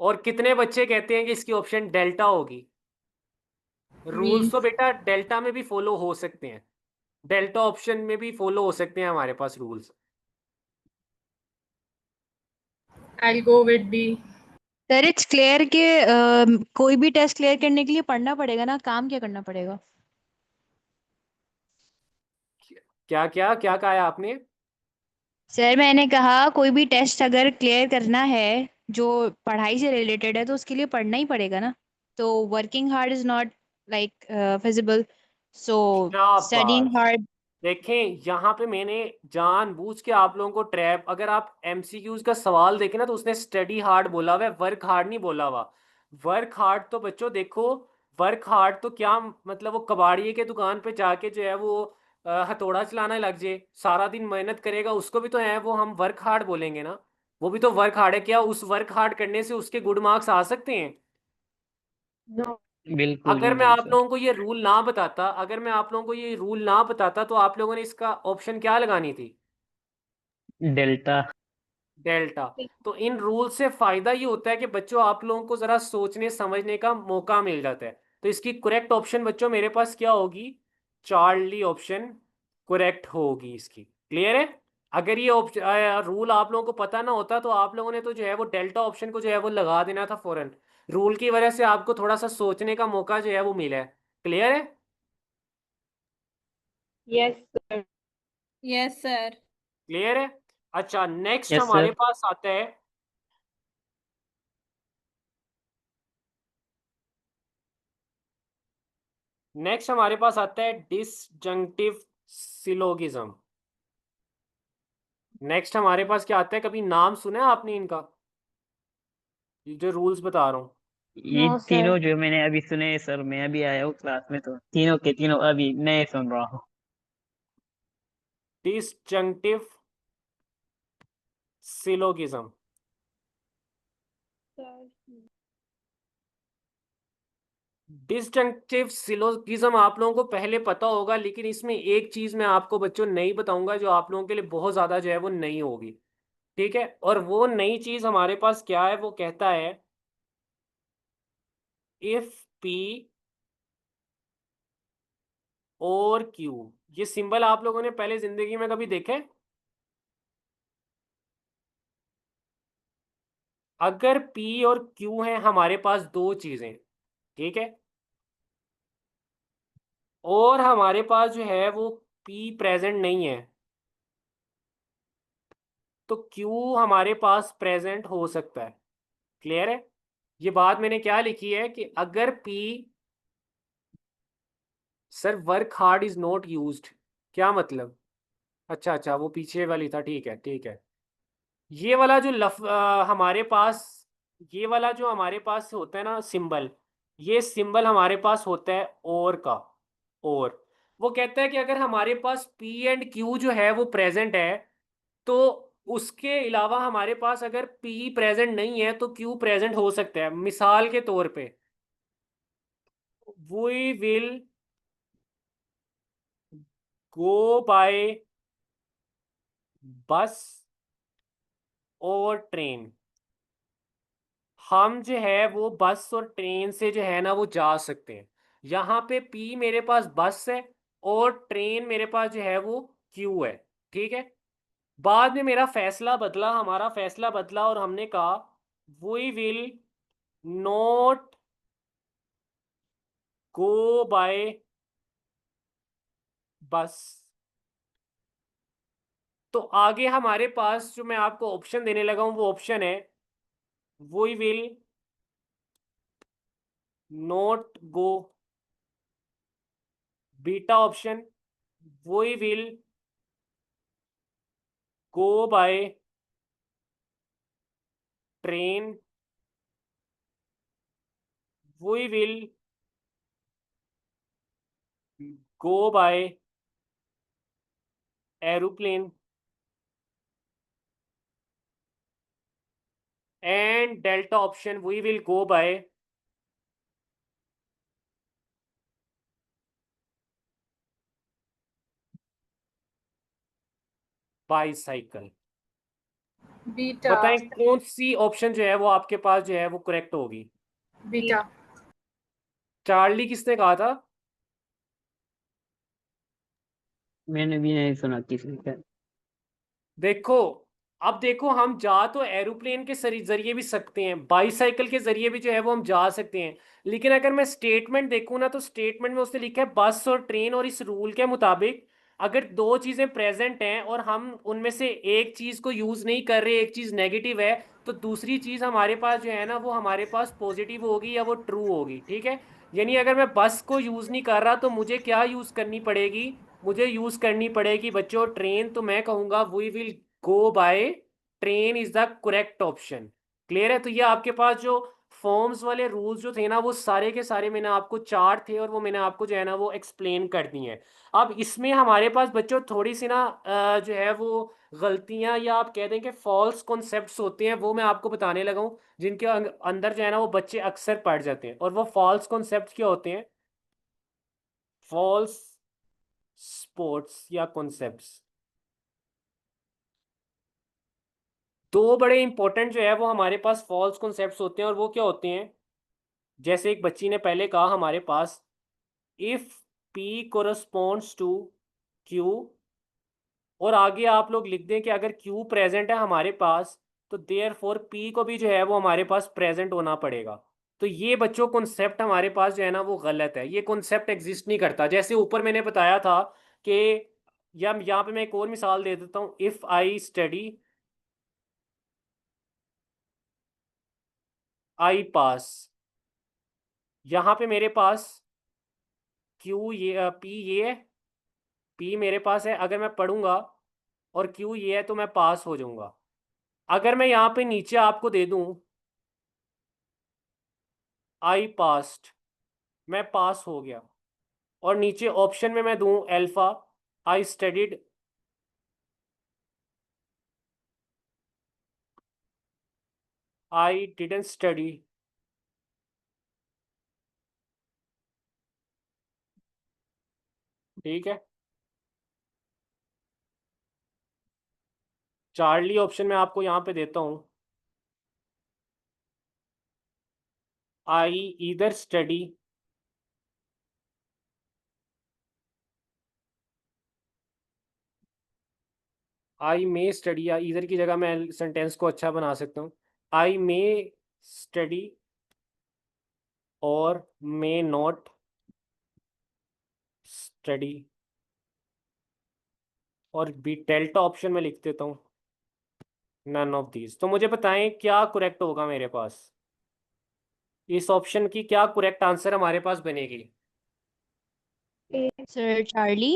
और कितने बच्चे कहते हैं कि इसकी ऑप्शन डेल्टा होगी। रूल्स मीन तो बेटा डेल्टा में भी फॉलो हो सकते हैं, डेल्टा ऑप्शन में भी फॉलो हो सकते हैं हमारे पास rules. I go with B. Sir it's clear कि कोई भी टेस्ट क्लियर करने के लिए पढ़ना पड़ेगा ना, काम क्या करना पड़ेगा? क्या क्या क्या कहा है आपने। सर मैंने कहा कोई भी टेस्ट अगर क्लियर करना है जो पढ़ाई से रिलेटेड है तो उसके लिए पढ़ना ही पड़ेगा ना। तो working hard is not like feasible, so शाबाश। Studying hard. देखें यहाँ पे मैंने जानबूझ के आप लोगों को ट्रैप, अगर आप एमसीक्यूज का सवाल देखें ना तो उसने स्टडी हार्ड बोला हुआ है, वर्क हार्ड नहीं बोला हुआ। वर्क हार्ड तो बच्चों देखो, वर्क हार्ड तो क्या मतलब वो कबाड़िए के दुकान पे जाके जो है वो हथौड़ा चलाना लग जाए, सारा दिन मेहनत करेगा, उसको भी तो है वो हम वर्क हार्ड बोलेंगे ना। वो भी तो वर्क हार्ड है, क्या उस वर्क हार्ड करने से उसके गुड मार्क्स आ सकते हैं। बिल्कुल भी अगर मैं नहीं आप सर। लोगों को ये रूल ना बताता, तो आप लोगों ने इसका ऑप्शन क्या लगानी थी, डेल्टा। डेल्टा। तो इन रूल से फायदा ये होता है कि बच्चों आप लोगों को जरा सोचने समझने का मौका मिल जाता है। तो इसकी करेक्ट ऑप्शन बच्चों मेरे पास क्या होगी, चार्ली ऑप्शन करेक्ट होगी इसकी। क्लियर है। अगर ये रूल आप लोगों को पता ना होता तो आप लोगों ने तो जो है वो डेल्टा ऑप्शन को जो है वो लगा देना था फौरन। रूल की वजह से आपको थोड़ा सा सोचने का मौका जो है वो मिला है। क्लियर है। Yes, sir. Yes sir. Clear है। अच्छा नेक्स्ट यस हमारे सर। पास आता है, डिसजंक्टिव सिलोगिज्म। नेक्स्ट हमारे पास क्या आता है, कभी नाम सुना है आपने इनका, ये जो रूल्स बता रहा हूँ? ये नो सर। तीनों जो मैंने अभी सुने सर, मैं अभी आया हूँ क्लास में तो तीनों के तीनों अभी नए सुन रहा हूँ। डिसजंक्टिव सिलोगिज्म। डिसजंक्टिव सिलोगिज्म आप लोगों को पहले पता होगा, लेकिन इसमें एक चीज मैं आपको बच्चों नहीं बताऊंगा जो आप लोगों के लिए बहुत ज्यादा जो है वो नहीं होगी। ठीक है, और वो नई चीज हमारे पास क्या है, वो कहता है इफ पी और क्यू। ये सिंबल आप लोगों ने पहले जिंदगी में कभी देखे? अगर पी और क्यू है हमारे पास दो चीजें, ठीक है, और हमारे पास जो है वो पी प्रेजेंट नहीं है, तो क्यू हमारे पास प्रेजेंट हो सकता है। क्लियर है? ये बात मैंने क्या लिखी है कि अगर P, sir work hard is not used, क्या मतलब? अच्छा अच्छा, वो पीछे वाली था, ठीक है ठीक है। ये वाला जो हमारे पास, ये वाला जो हमारे पास होता है ना सिंबल, ये सिंबल हमारे पास होता है और का। और वो कहता है कि अगर हमारे पास पी एंड क्यू जो है वो प्रेजेंट है, तो उसके अलावा हमारे पास अगर पी प्रेजेंट नहीं है तो क्यू प्रेजेंट हो सकता है। मिसाल के तौर पे, वी विल गो बाय बस और ट्रेन। हम जो है वो बस और ट्रेन से जो है ना वो जा सकते हैं। यहाँ पे पी मेरे पास बस है और ट्रेन मेरे पास जो है वो क्यू है। ठीक है, बाद में मेरा फैसला बदला, हमारा फैसला बदला और हमने कहा we will not go by bus. तो आगे हमारे पास जो मैं आपको ऑप्शन देने लगा हूं वो ऑप्शन है we will not go, beta option we will go by train, we will go by aeroplane, and delta option we will go by bicycle. Beta. बताएं कौन सी ऑप्शन जो है वो आपके पास जो है वो करेक्ट होगी? बीटा। चार्ली किसने कहा था? मैंने भी नहीं सुना किसी का। देखो, अब देखो, हम जा तो एरोप्लेन के जरिए भी सकते हैं, बाईसाइकिल के जरिए भी जो है वो हम जा सकते हैं, लेकिन अगर मैं स्टेटमेंट देखूँ ना तो स्टेटमेंट में उसने लिखा है बस और ट्रेन, और इस रूल के मुताबिक अगर दो चीजें प्रेजेंट हैं और हम उनमें से एक चीज को यूज नहीं कर रहे, एक चीज नेगेटिव है, तो दूसरी चीज हमारे पास जो है ना वो हमारे पास पॉजिटिव होगी या वो ट्रू होगी। ठीक है, यानी अगर मैं बस को यूज नहीं कर रहा तो मुझे क्या यूज करनी पड़ेगी? मुझे यूज करनी पड़ेगी बच्चों ट्रेन। तो मैं कहूंगा we will go by train is the correct option. Clear है? तो ये आपके पास जो फॉर्म्स वाले रूल्स जो थे ना वो सारे के सारे मैंने आपको चार थे और वो मैंने आपको जो है ना वो एक्सप्लेन कर दी हैं। अब इसमें हमारे पास बच्चों थोड़ी सी ना जो है वो गलतियां या आप कह दें कि फॉल्स कॉन्सेप्ट्स होते हैं, वो मैं आपको बताने लगा हूँ, जिनके अंदर जो है ना वो बच्चे अक्सर पढ़ जाते हैं। और वो फॉल्स कॉन्सेप्ट क्या होते हैं? फॉल्स स्पोर्ट्स या कॉन्सेप्ट्स, दो बड़े इंपॉर्टेंट जो है वो हमारे पास फॉल्स कॉन्सेप्ट्स होते हैं। और वो क्या होते हैं? जैसे एक बच्ची ने पहले कहा हमारे पास, if P corresponds to Q, और आगे आप लोग लिख दें कि अगर क्यू प्रेजेंट है हमारे पास तो देयर फॉर पी को भी जो है वो हमारे पास प्रेजेंट होना पड़ेगा। तो ये बच्चों कॉन्सेप्ट हमारे पास जो है ना वो गलत है, ये कॉन्सेप्ट एग्जिस्ट नहीं करता। जैसे ऊपर मैंने बताया था कि, या यहाँ पे मैं एक और मिसाल दे देता हूँ, इफ आई स्टडी आई पास, यहाँ पे मेरे पास क्यू ये पी ये है P मेरे पास है, अगर मैं पढ़ूंगा और Q ये है तो मैं पास हो जाऊंगा। अगर मैं यहाँ पे नीचे आपको दे दूं I पास्ट, मैं पास हो गया, और नीचे ऑप्शन में मैं दूं alpha I studied, I didn't study, ठीक है। चार्ली ऑप्शन में आपको यहाँ पे देता हूँ, I either study, I may study, या इधर की जगह मैं सेंटेंस को अच्छा बना सकता हूँ, आई मे स्टडी और मे नॉट स्टडी, और बी डेल्टा ऑप्शन में लिख देता हूँ नन ऑफ दीज। तो मुझे बताएं क्या करेक्ट होगा मेरे पास, इस ऑप्शन की क्या करेक्ट आंसर हमारे पास बनेगी। Sir Charlie.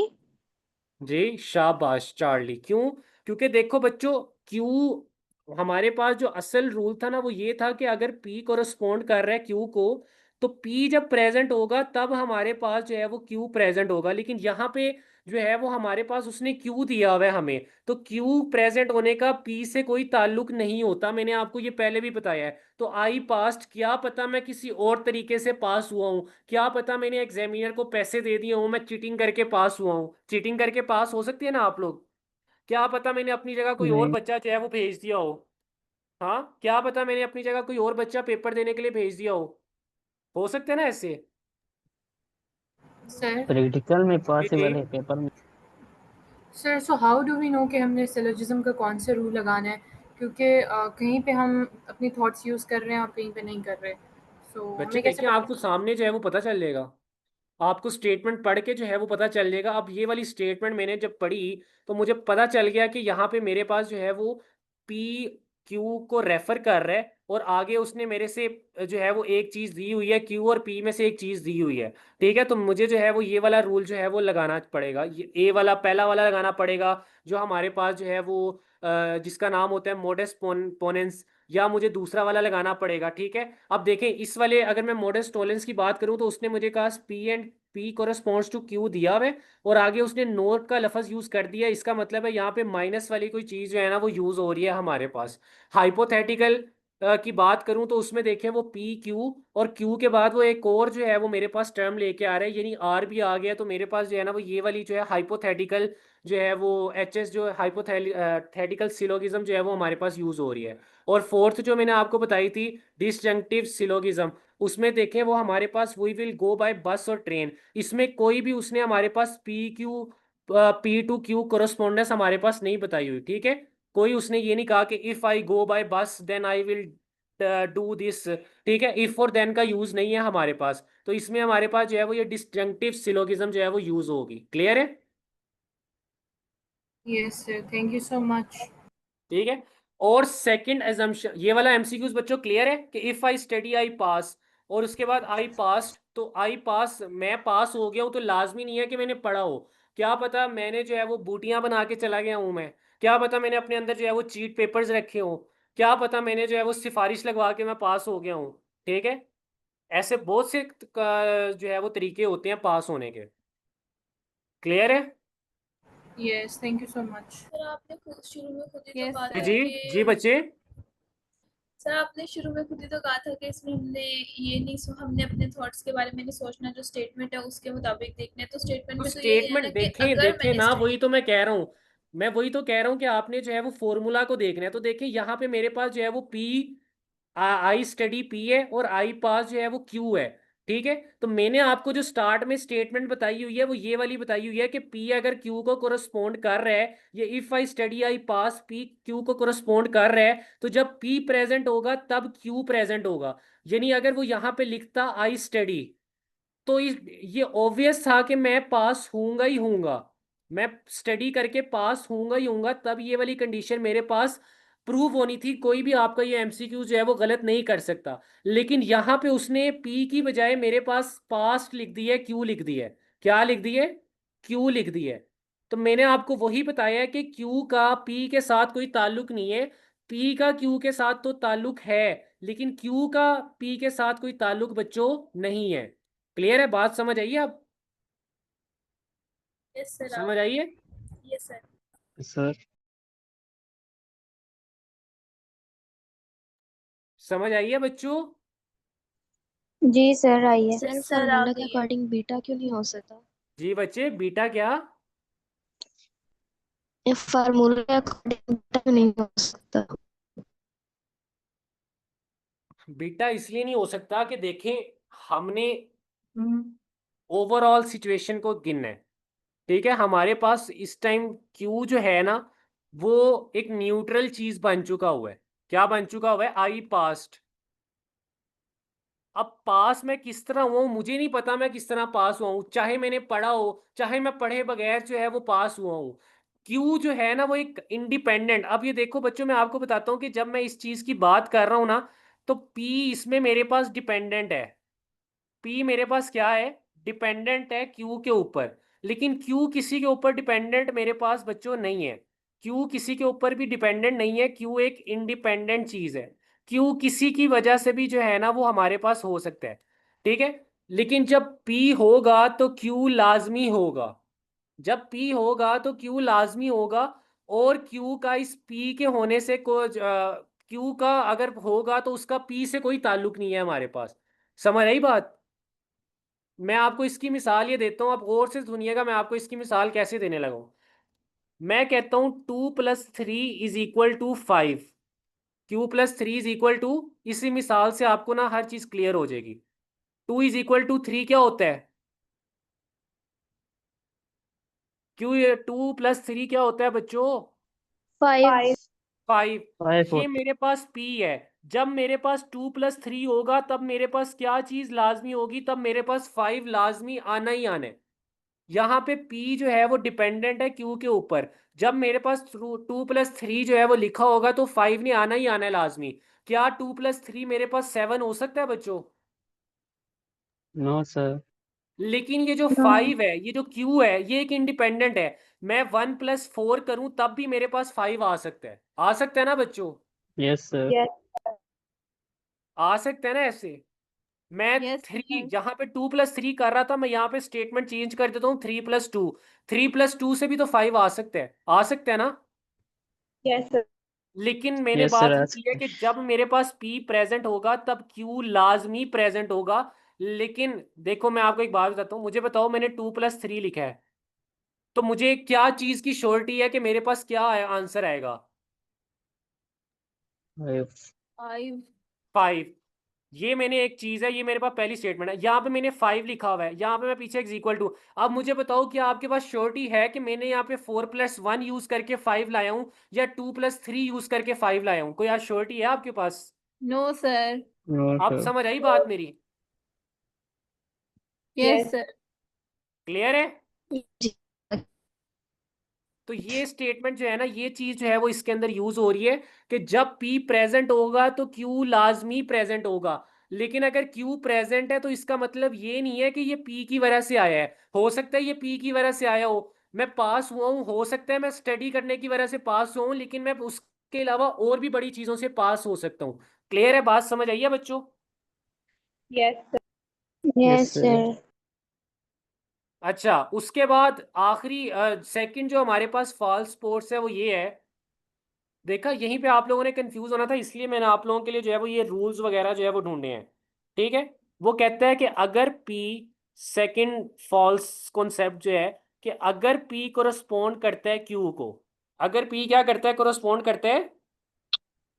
जी शाबाश चार्ली। क्यों? क्योंकि देखो बच्चों, क्यू हमारे पास जो असल रूल था ना वो ये था कि अगर पी कोरस्पोंड कर रहा है क्यू को, तो पी जब प्रेजेंट होगा तब हमारे पास जो है वो क्यू प्रेजेंट होगा। लेकिन यहाँ पे जो है वो हमारे पास उसने क्यू दिया हुआ है हमें, तो क्यू प्रेजेंट होने का पी से कोई ताल्लुक नहीं होता। मैंने आपको ये पहले भी बताया है। तो आई पास्ट, क्या पता मैं किसी और तरीके से पास हुआ हूँ, क्या पता मैंने एग्जामिनर को पैसे दे दिए हूँ, मैं चीटिंग करके पास हुआ हूँ। चीटिंग करके पास हो सकती है ना आप लोग, क्या पता मैंने अपनी जगह कोई और नहीं बच्चा जो है वो भेज दिया हो। हाँ, क्या पता मैंने अपनी जगह कोई और बच्चा पेपर देने के लिए भेज दिया हो सकता है ना ऐसे। सर प्रैक्टिकल में जी पॉसिबल जी। है, पेपर में sir so how do we know कि हमने सिलोजिज्म का कौन से रूल लगाना है, क्योंकि कहीं पे हम अपनी थॉट्स यूज़ कर रहे हैं और कहीं पे नहीं कर रहे, सो बच्चे हमें कैसे देखिए, पता। आपको सामने जो है वो पता चल जाएगा, आपको स्टेटमेंट पढ़ के जो है वो पता चल जाएगा। अब ये वाली स्टेटमेंट मैंने जब पढ़ी तो मुझे पता चल गया कि यहाँ पे मेरे पास जो है वो पी क्यू को रेफर कर रहा है, और आगे उसने मेरे से जो है वो एक चीज़ दी हुई है, क्यू और पी में से एक चीज़ दी हुई है। ठीक है, तो मुझे जो है वो ये वाला रूल जो है वो लगाना पड़ेगा, ये ए वाला पहला वाला लगाना पड़ेगा, जो हमारे पास जो है वो जिसका नाम होता है मोडेस पोनेंस, या मुझे दूसरा वाला लगाना पड़ेगा। ठीक है, अब देखें इस वाले, अगर मैं मोडेस टोलेंस की बात करूं तो उसने मुझे कहा P and P corresponds to Q दिया हुआ है, और आगे उसने नोट का लफज यूज कर दिया। इसका मतलब है यहाँ पे माइनस वाली कोई चीज जो है ना वो यूज हो रही है हमारे पास। हाइपोथेटिकल की बात करूं तो उसमें देखें वो पी क्यू, और क्यू के बाद वो एक और जो है वो मेरे पास टर्म लेके आ रहा है, यानी आर भी आ गया। तो मेरे पास जो है ना वो ये वाली जो है हाइपोथेटिकल जो है वो एच एस जो हाइपोथेटिकल सिलोगिज्म जो है वो हमारे पास यूज हो रही है। और फोर्थ जो मैंने आपको बताई थी डिसजंक्टिव सिलोगिज्म, उसमें देखें वो हमारे पास वी विल गो बाय बस और ट्रेन, इसमें कोई भी उसने हमारे पास पी टू क्यू कोरस्पोंडेंस हमारे पास नहीं बताई हुई। ठीक है, कोई उसने ये नहीं कहा कि if I go by bus then I will do this. ठीक है, इफ और देन का यूज नहीं है हमारे पास, तो इसमें हमारे पास जो है वो ये डिसजंक्टिव सिलोगिज्म जो है वो यूज होगी। क्लियर है? Yes sir, thank you so much. ठीक है, और सेकंड एजम्पशन, ये वाला एमसीक्यूज बच्चों क्लियर है कि इफ आई स्टडी आई पास, और उसके बाद आई पास, तो आई पास मैं पास हो गया हूं तो लाजमी नहीं है कि मैंने पढ़ा हो। क्या पता मैंने जो है वो बूटियां बना के चला गया हूं मैं, क्या पता मैंने अपने अंदर जो है वो चीट पेपर्स रखे हों, क्या पता मैंने जो है वो सिफारिश लगवा के मैं पास हो गया हूं। ठीक है, ऐसे बहुत से जो है वो तरीके होते हैं पास होने के। क्लियर है? Yes, thank you so much. Sir आपने शुरू में खुद ही तो Yes, कहा sir. था जी जी कि बच्चे। सर आपने शुरू में खुद ही तो कहा था कि इसमें हमने अपने थॉट्स के बारे में नहीं सोचना, जो स्टेटमेंट है उसके मुताबिक देखना है। तो स्टेटमेंट तो में तो यही है ना स्टेटमेंट कि देखें अगर देखें मैंने ना, स्टडी वही तो मैं कह रहा हूँ, मैं वही तो कह रहा हूँ कि आपने जो है वो फॉर्मूला को देखना है। तो देखिए यहाँ पे मेरे पास जो है वो पी आई स्टडी पी है, और आई पास जो है वो क्यू है। ठीक है, तो मैंने आपको जो स्टार्ट में स्टेटमेंट बताई हुई है वो ये वाली बताई हुई है कि पी अगर क्यू को कोरस्पोंड कर रहा है, ये if I study I pass P Q को कोरस्पोंड कर रहा है, तो जब पी प्रेजेंट होगा तब क्यू प्रेजेंट होगा। यानी अगर वो यहाँ पे लिखता आई स्टडी, तो ये ऑब्वियस था कि मैं पास होऊंगा ही होऊंगा, मैं स्टडी करके पास होऊंगा ही होऊंगा, तब ये वाली कंडीशन मेरे पास प्रूव होनी थी। कोई भी आपका ये एमसीक्यू जो है वो गलत नहीं कर सकता। लेकिन यहाँ पे उसने पी की बजाय मेरे पास पास्ट लिख दी है, क्यू लिख दी है। क्या लिख दी है? क्यू लिख दी है। तो मैंने आपको वही बताया है कि क्यू का पी के साथ कोई ताल्लुक नहीं है, पी का क्यू के साथ तो ताल्लुक है, लेकिन क्यू का पी के साथ कोई ताल्लुक बच्चों नहीं है। क्लियर है बात, समझ आइए अब? यस सर, समझ आइए? Yes sir. सर समझ आइए बच्चों? जी सर आइए। सर फार्मूला के अकॉर्डिंग बीटा क्यों नहीं हो सकता? जी बच्चे, बीटा क्या? फार्मूला के अकॉर्डिंग बीटा क्यों नहीं हो सकता? बीटा इसलिए नहीं हो सकता कि देखें, हमने ओवरऑल सिचुएशन को गिनना है। ठीक है, हमारे पास इस टाइम क्यू जो है ना, वो एक न्यूट्रल चीज बन चुका हुआ है। क्या बन चुका हुआ है? आई पास्ट। अब पास मैं किस तरह हुआ हूं मुझे नहीं पता, मैं किस तरह पास हुआ हूं, चाहे मैंने पढ़ा हो चाहे मैं पढ़े बगैर जो है वो पास हुआ हूं। क्यू जो है ना वो एक इंडिपेंडेंट, अब ये देखो बच्चों, मैं आपको बताता हूँ कि जब मैं इस चीज की बात कर रहा हूं ना, तो पी इसमें मेरे पास डिपेंडेंट है। पी मेरे पास क्या है? डिपेंडेंट है क्यू के ऊपर। लेकिन क्यू किसी के ऊपर डिपेंडेंट मेरे पास बच्चों नहीं है। क्यू किसी के ऊपर भी डिपेंडेंट नहीं है, क्यू एक इंडिपेंडेंट चीज है। क्यू किसी की वजह से भी जो है ना वो हमारे पास हो सकता है। ठीक है, लेकिन जब पी होगा तो क्यू लाजमी होगा। जब पी होगा तो क्यू लाजमी होगा। और क्यू का इस पी के होने से क्यू का अगर होगा तो उसका पी से कोई ताल्लुक नहीं है हमारे पास। समझ आई बात? मैं आपको इसकी मिसाल ये देता हूँ, आप गौर से सुनिएगा, मैं आपको इसकी मिसाल कैसे देने लगा हूँ। मैं कहता हूँ 2+3 is equal to 5। Q+3 is equal to, इसी मिसाल से आपको ना हर चीज क्लियर हो जाएगी। 2 इज इक्वल टू 3 क्या होता है? Q 2+3 क्या होता है बच्चों? 5। 5। 5 ये मेरे पास P है। जब मेरे पास 2+3 होगा तब मेरे पास क्या चीज लाजमी होगी? तब मेरे पास 5 लाजमी आना ही आना है। यहाँ पे P जो है वो डिपेंडेंट है Q के ऊपर। जब मेरे पास 2+3 जो है वो लिखा होगा तो 5 नहीं आना ही आना है लाजमी। क्या 2+3 मेरे पास 7 हो सकता है बच्चों? No sir. लेकिन ये जो 5 है, ये जो Q है, ये एक इंडिपेंडेंट है। मैं 1+4 करूं तब भी मेरे पास 5 आ सकता है। आ सकता है ना बच्चों? Yes sir. आ सकता है ना ऐसे? मैं यस 3 सर। यहाँ पे 2+3 कर रहा था, मैं यहाँ पे स्टेटमेंट चेंज कर देता हूँ 3+2। 3+2 से भी तो 5 आ सकता है, आ सकता है ना? Yes, sir. लेकिन मैंने यस सर बात आ ये की है सकते कि हैं। जब मेरे पास P प्रेजेंट होगा तब Q लाजमी प्रेजेंट होगा। लेकिन देखो मैं आपको एक बात बताता हूँ, मुझे बताओ मैंने 2+3 लिखा है, तो मुझे क्या चीज की श्योरिटी है कि मेरे पास क्या आंसर आएगा? 5। 5। 5। ये मैंने एक चीज है, ये मेरे पास पहली स्टेटमेंट है, यहाँ पे मैंने 5 लिखा हुआ है, यहाँ पे मैं पीछे इक्वल टू। अब मुझे बताओ कि आपके पास श्योरिटी है कि मैंने यहाँ पे 4+1 यूज करके 5 लाया हूँ या 2+3 यूज करके 5 लाया हूँ? कोई आज श्योरिटी है आपके पास? No sir. नो आप सर। समझ आई बात मेरी? Yes Yes. सर। क्लियर है? जी। तो ये स्टेटमेंट जो है ना, ये चीज जो है वो इसके अंदर यूज हो रही है कि जब P प्रेजेंट होगा तो Q लाजमी प्रेजेंट होगा। लेकिन अगर Q प्रेजेंट है तो इसका मतलब ये नहीं है कि ये P की वजह से आया है। हो सकता है ये P की वजह से आया हो, मैं पास हुआ हूँ, हो सकता है मैं स्टडी करने की वजह से पास हुआ हूँ, लेकिन मैं उसके अलावा और भी बड़ी चीजों से पास हो सकता हूँ। क्लियर है बात, समझ आइए बच्चों? Yes, sir. Yes yes sir. Sir. अच्छा, उसके बाद आखिरी सेकंड जो हमारे पास फॉल्स स्पोर्ट्स है वो ये है। देखा, यहीं पे आप लोगों ने कंफ्यूज होना था, इसलिए मैंने आप लोगों के लिए जो है वो ये रूल्स वगैरह जो है वो ढूंढे हैं। ठीक है, वो कहता है कि अगर P, सेकंड फॉल्स कॉन्सेप्ट जो है कि अगर P कोरस्पोंड करता है Q को, अगर P क्या करता है? कोरस्पोंड करता है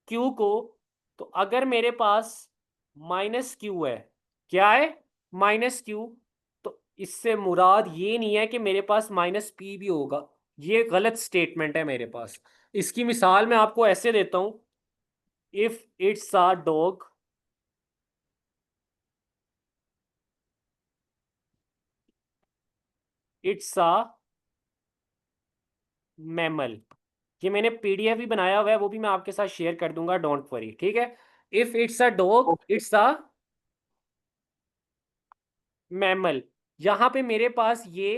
Q को, तो अगर मेरे पास -Q है, क्या है? -Q, तो इससे मुराद ये नहीं है कि मेरे पास -P भी होगा। ये गलत स्टेटमेंट है मेरे पास। इसकी मिसाल मैं आपको ऐसे देता हूं, if it's a dog, it's a mammal. ये मैंने पीडीएफ भी बनाया हुआ है, वो भी मैं आपके साथ शेयर कर दूंगा, डोंट वरी। ठीक है, if it's a dog it's a mammal. यहां पे मेरे पास ये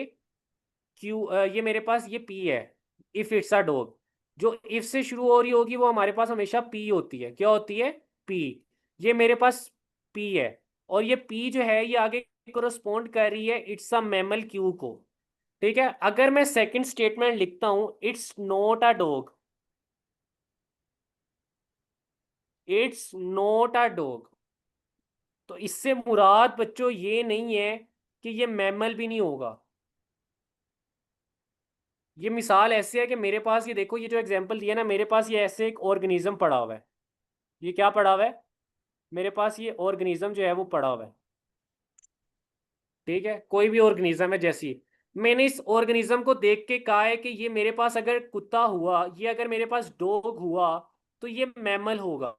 क्यू, ये मेरे पास ये पी है, इफ इट्स अ डॉग, जो इफ से शुरू हो रही होगी वो हमारे पास हमेशा पी होती है। क्या होती है? पी। ये मेरे पास पी है, और ये पी जो है ये आगे कोरोस्पोंड कर रही है इट्स अ मैमल क्यू को। ठीक है, अगर मैं सेकंड स्टेटमेंट लिखता हूं it's not a dog, it's not a dog, तो इससे मुराद बच्चों ये नहीं है कि ये मैमल भी नहीं होगा। ये मिसाल ऐसे है कि मेरे पास, ये देखो, ये जो एग्जांपल दिया ना, मेरे पास ये ऐसे एक ऑर्गेनिज्म पड़ा हुआ है। ये क्या पड़ा हुआ है? मेरे पास ये ऑर्गेनिज्म जो है वो पड़ा हुआ है। ठीक है, कोई भी ऑर्गेनिज्म है, जैसी मैंने इस ऑर्गेनिज्म को देख के कहा है कि ये मेरे पास अगर कुत्ता हुआ, ये अगर मेरे पास डॉग हुआ, तो ये मैमल होगा।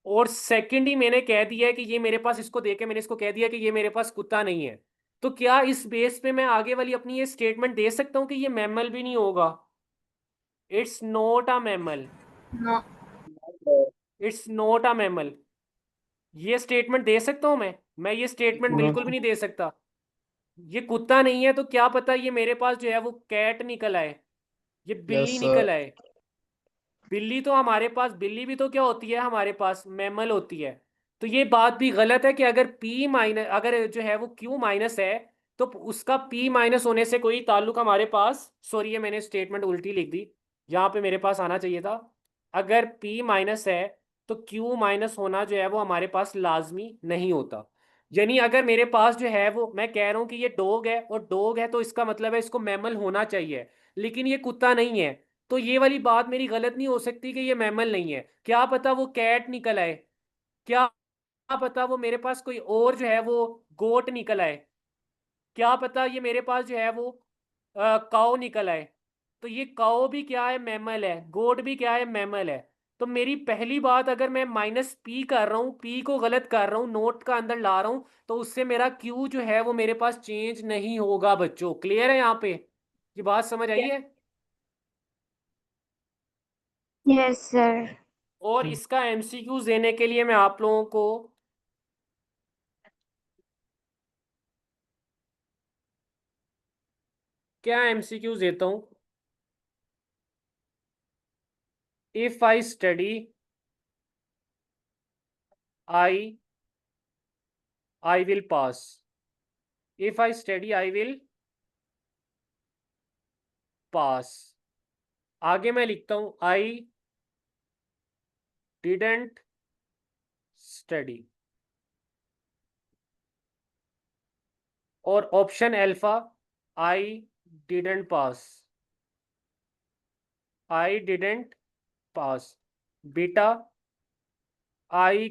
और सेकंड ही मैंने कह दिया है कि ये मेरे पास, इसको देख के मैंने इसको कह दिया कि ये मेरे पास कुत्ता नहीं है, तो क्या इस बेस पे मैं आगे वाली अपनी ये स्टेटमेंट दे सकता हूँ कि ये मैमल भी नहीं होगा? It's not a mammal, no. It's not a mammal, ये स्टेटमेंट दे सकता हूँ मैं ये स्टेटमेंट बिल्कुल भी नहीं दे सकता। ये कुत्ता नहीं है तो क्या पता ये मेरे पास जो है वो कैट निकल आए, ये बिल्ली यस निकल सर। आए। बिल्ली तो हमारे पास, बिल्ली भी तो क्या होती है हमारे पास? मैमल होती है। तो ये बात भी गलत है कि अगर पी माइनस, अगर जो है वो क्यू माइनस है, तो उसका पी माइनस होने से कोई ताल्लुक हमारे पास, सॉरी ये मैंने स्टेटमेंट उल्टी लिख दी, यहाँ पे मेरे पास आना चाहिए था। अगर पी माइनस है तो क्यू माइनस होना जो है वो हमारे पास लाजमी नहीं होता। यानी अगर मेरे पास जो है वो, मैं कह रहा हूँ कि ये डॉग है, और डॉग है तो इसका मतलब है इसको मैमल होना चाहिए, लेकिन ये कुत्ता नहीं है, तो ये वाली बात मेरी गलत नहीं हो सकती कि ये मैमल नहीं है। क्या पता वो कैट निकल आए, क्या पता वो मेरे पास कोई और जो है वो गोट निकल आए, क्या पता ये मेरे पास जो है वो काऊ निकल आए। तो ये काऊ भी क्या है? मैमल है। गोट भी क्या है? मैमल है। तो मेरी पहली बात, अगर मैं माइनस पी कर रहा हूँ, पी को गलत कर रहा हूँ, नोट का अंदर ला रहा हूँ, तो उससे मेरा क्यू जो है वो मेरे पास चेंज नहीं होगा। बच्चों क्लियर है यहाँ पे? ये बात समझ आई है? Yes sir. और इसका एमसीक्यूज देने के लिए मैं आप लोगों को क्या एमसीक्यूज देता हूं? If I study I will pass, if I study I will pass. आगे मैं लिखता हूं आई डिडंट स्टडी, और option alpha I didn't pass, I didn't pass. Beta I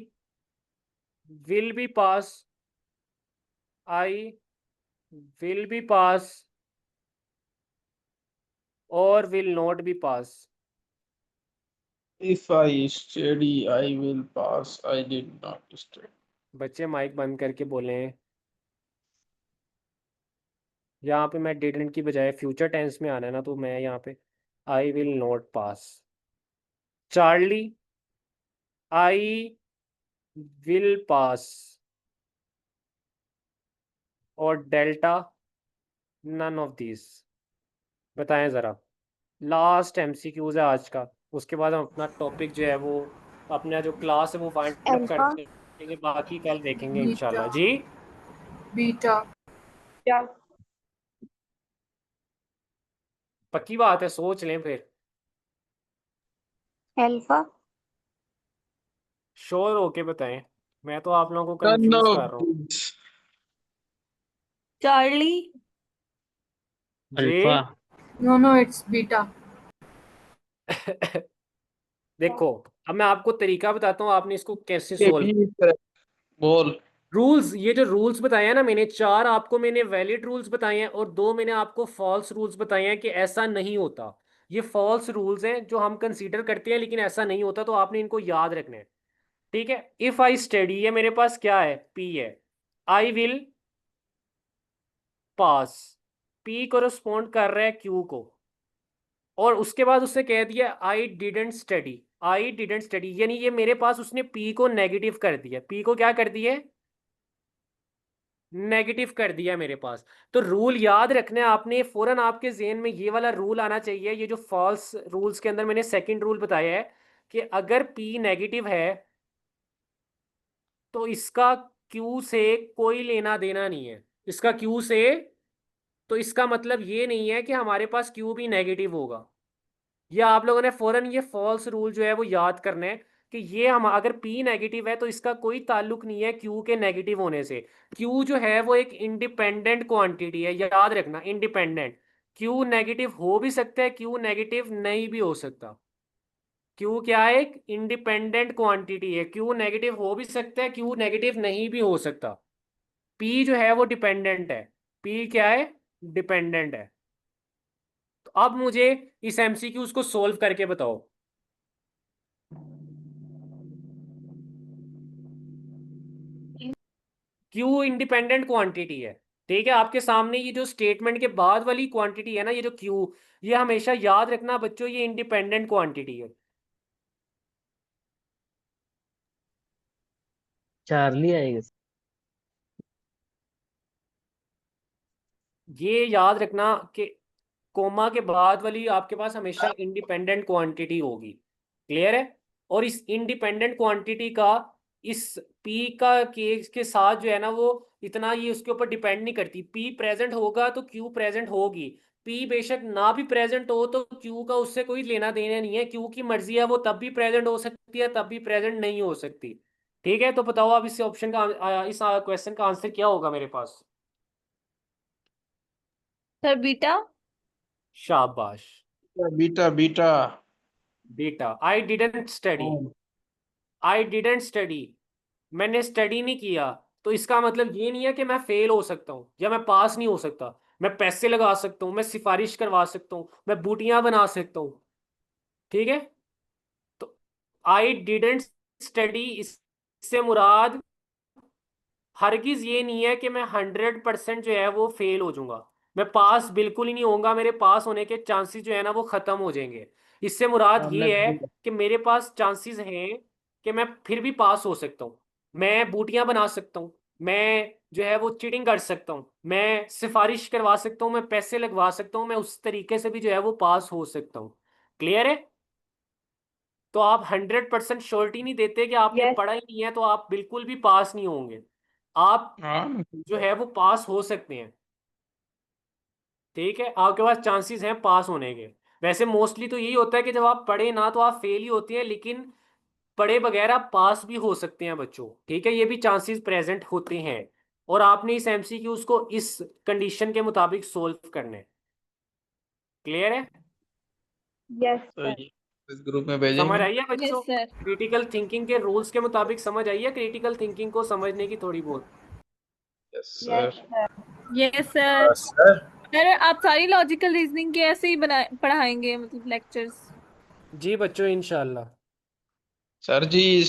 will be pass, I will be pass, और will not be pass. If I study, I will pass. I did not study. बच्चे mic बंद करके बोले। यहाँ पे मैं didn't की बजाय फ्यूचर टेंस में आना है ना, तो मैं यहाँ पे I will not pass. Charlie I will पास, और डेल्टा नन ऑफ दिस। बताएं ज़रा, लास्ट एमसीक्यूज है आज का, उसके बाद हम अपना टॉपिक जो है वो, अपना जो क्लास है वो वाइंड अप कर अल्फा। देंगे, बाकी कल देखेंगे बीटा। इंशाल्लाह जी। बीटा। पक्की बात है, सोच लें फिर। अल्फा। श्योर होके बताएं, मैं तो आप लोगों को None कंफ्यूज of कर रहा हूँ these. चार्ली। जी। Alpha. No no, it's beta. देखो, अब मैं आपको तरीका बताता हूँ, आपने इसको कैसे A, solve. B is correct. Ball. Rules, ये जो रूल्स बताए हैं ना मैंने, 4 आपको मैंने वैलिड रूल्स बताए हैं, और 2 मैंने आपको फॉल्स रूल्स बताए हैं कि ऐसा नहीं होता। ये फॉल्स रूल्स हैं जो हम कंसीडर करते हैं, लेकिन ऐसा नहीं होता, तो आपने इनको याद रखना है। ठीक है, इफ आई स्टडी, ये मेरे पास क्या है? पी है। आई विल पास, पी कोरस्पॉन्ड कर रहा है क्यू को, और उसके बाद उसने कह दिया आई didn't study, I didn't study, यानी ये मेरे पास उसने पी को नेगेटिव कर दिया। पी को क्या कर दिया? नेगेटिव कर दिया मेरे पास। तो रूल याद रखना है आपने, फौरन आपके जेहन में ये वाला रूल आना चाहिए। ये जो फॉल्स रूल्स के अंदर मैंने सेकंड रूल बताया है कि अगर पी नेगेटिव है तो इसका क्यू से कोई लेना देना नहीं है। इसका क्यू से, तो इसका मतलब ये नहीं है कि हमारे पास क्यू भी नेगेटिव होगा। ये आप लोगों ने फौरन ये फॉल्स रूल जो है वो याद करना है कि ये हम अगर P नेगेटिव है तो इसका कोई ताल्लुक नहीं है Q के नेगेटिव होने से। Q जो है वो एक इंडिपेंडेंट क्वांटिटी है, याद रखना, इंडिपेंडेंट। Q नेगेटिव हो भी सकता है, Q नेगेटिव नहीं भी हो सकता। Q क्या है? एक इंडिपेंडेंट क्वांटिटी है। Q नेगेटिव हो भी सकता है, Q नेगेटिव नहीं भी हो सकता। P जो है वो डिपेंडेंट है। P क्या है? डिपेंडेंट है। तो अब मुझे इस MCQs को सोल्व करके बताओ। क्यू इंडिपेंडेंट क्वांटिटी है, ठीक है। आपके सामने ये जो स्टेटमेंट के बाद वाली क्वांटिटी है ना, ये जो क्यू, ये हमेशा याद रखना बच्चों, ये इंडिपेंडेंट क्वांटिटी है। चार्ली आएगा सर। ये याद रखना कि कोमा के बाद वाली आपके पास हमेशा इंडिपेंडेंट क्वांटिटी होगी। क्लियर है? और इस इंडिपेंडेंट क्वांटिटी का इस पी का केस के साथ जो है ना, वो इतना ये उसके ऊपर डिपेंड नहीं करती। पी प्रेजेंट होगा तो क्यू प्रेजेंट होगी, पी बेशक ना भी प्रेजेंट हो तो क्यू का उससे कोई लेना देना नहीं है। क्यू की मर्जी है, वो तब भी प्रेजेंट हो सकती है, तब भी प्रेजेंट नहीं हो सकती। ठीक है, तो बताओ अब इस ऑप्शन का, इस क्वेश्चन का आंसर क्या होगा मेरे पास? Sir beta. शाबाश बीटा बीटा। बेटा। I didn't study, I didn't study, मैंने स्टडी नहीं किया। तो इसका मतलब ये नहीं है कि मैं फेल हो सकता हूँ या मैं पास नहीं हो सकता। मैं पैसे लगा सकता हूँ, मैं सिफारिश करवा सकता हूँ, मैं बूटियां बना सकता हूँ। ठीक है, तो आई डिडंट स्टडी इससे मुराद हरगिज ये नहीं है कि मैं 100% जो है वो फेल हो जाऊंगा। मैं पास बिल्कुल ही नहीं होऊंगा, मेरे पास होने के चांसेस जो है ना वो खत्म हो जाएंगे। इससे मुराद ये है कि मेरे पास चांसेस हैं कि मैं फिर भी पास हो सकता हूँ। मैं बूटियां बना सकता हूँ, मैं जो है वो चीटिंग कर सकता हूँ, मैं सिफारिश करवा सकता हूँ, मैं पैसे लगवा सकता हूँ, मैं उस तरीके से भी जो है वो पास हो सकता हूँ। क्लियर है? तो आप 100% श्योरिटी नहीं देते कि आपने Yes. पढ़ा ही नहीं है तो आप बिल्कुल भी पास नहीं होंगे। आप हाँ जो है वो पास हो सकते हैं। ठीक है, आपके पास चांसेस हैं पास होने के। वैसे मोस्टली तो यही होता है कि जब आप पढ़े ना तो आप फेल ही होते हैं, लेकिन पढ़े बगैर आप पास भी हो सकते हैं बच्चों। ठीक है, ये भी चांसेस प्रेजेंट होते हैं। और आपने इस MCQs को इस कंडीशन के मुताबिक सोल्व करना है। क्लियर है? Yes, तो sir. ये इस ग्रुप में समझ भेजेंगे। आई है बच्चों? Yes sir. क्रिटिकल थिंकिंग के रूल्स के मुताबिक समझ आई है? क्रिटिकल थिंकिंग को समझने की थोड़ी बहुत। Yes Yes, sir. sir. Yes sir. Sir sir आप सारी लॉजिकल रीजनिंग के ऐसे ही बना पढ़ाएंगे मतलब लेक्चर्स? जी बच्चों, इंशाल्लाह। सर जी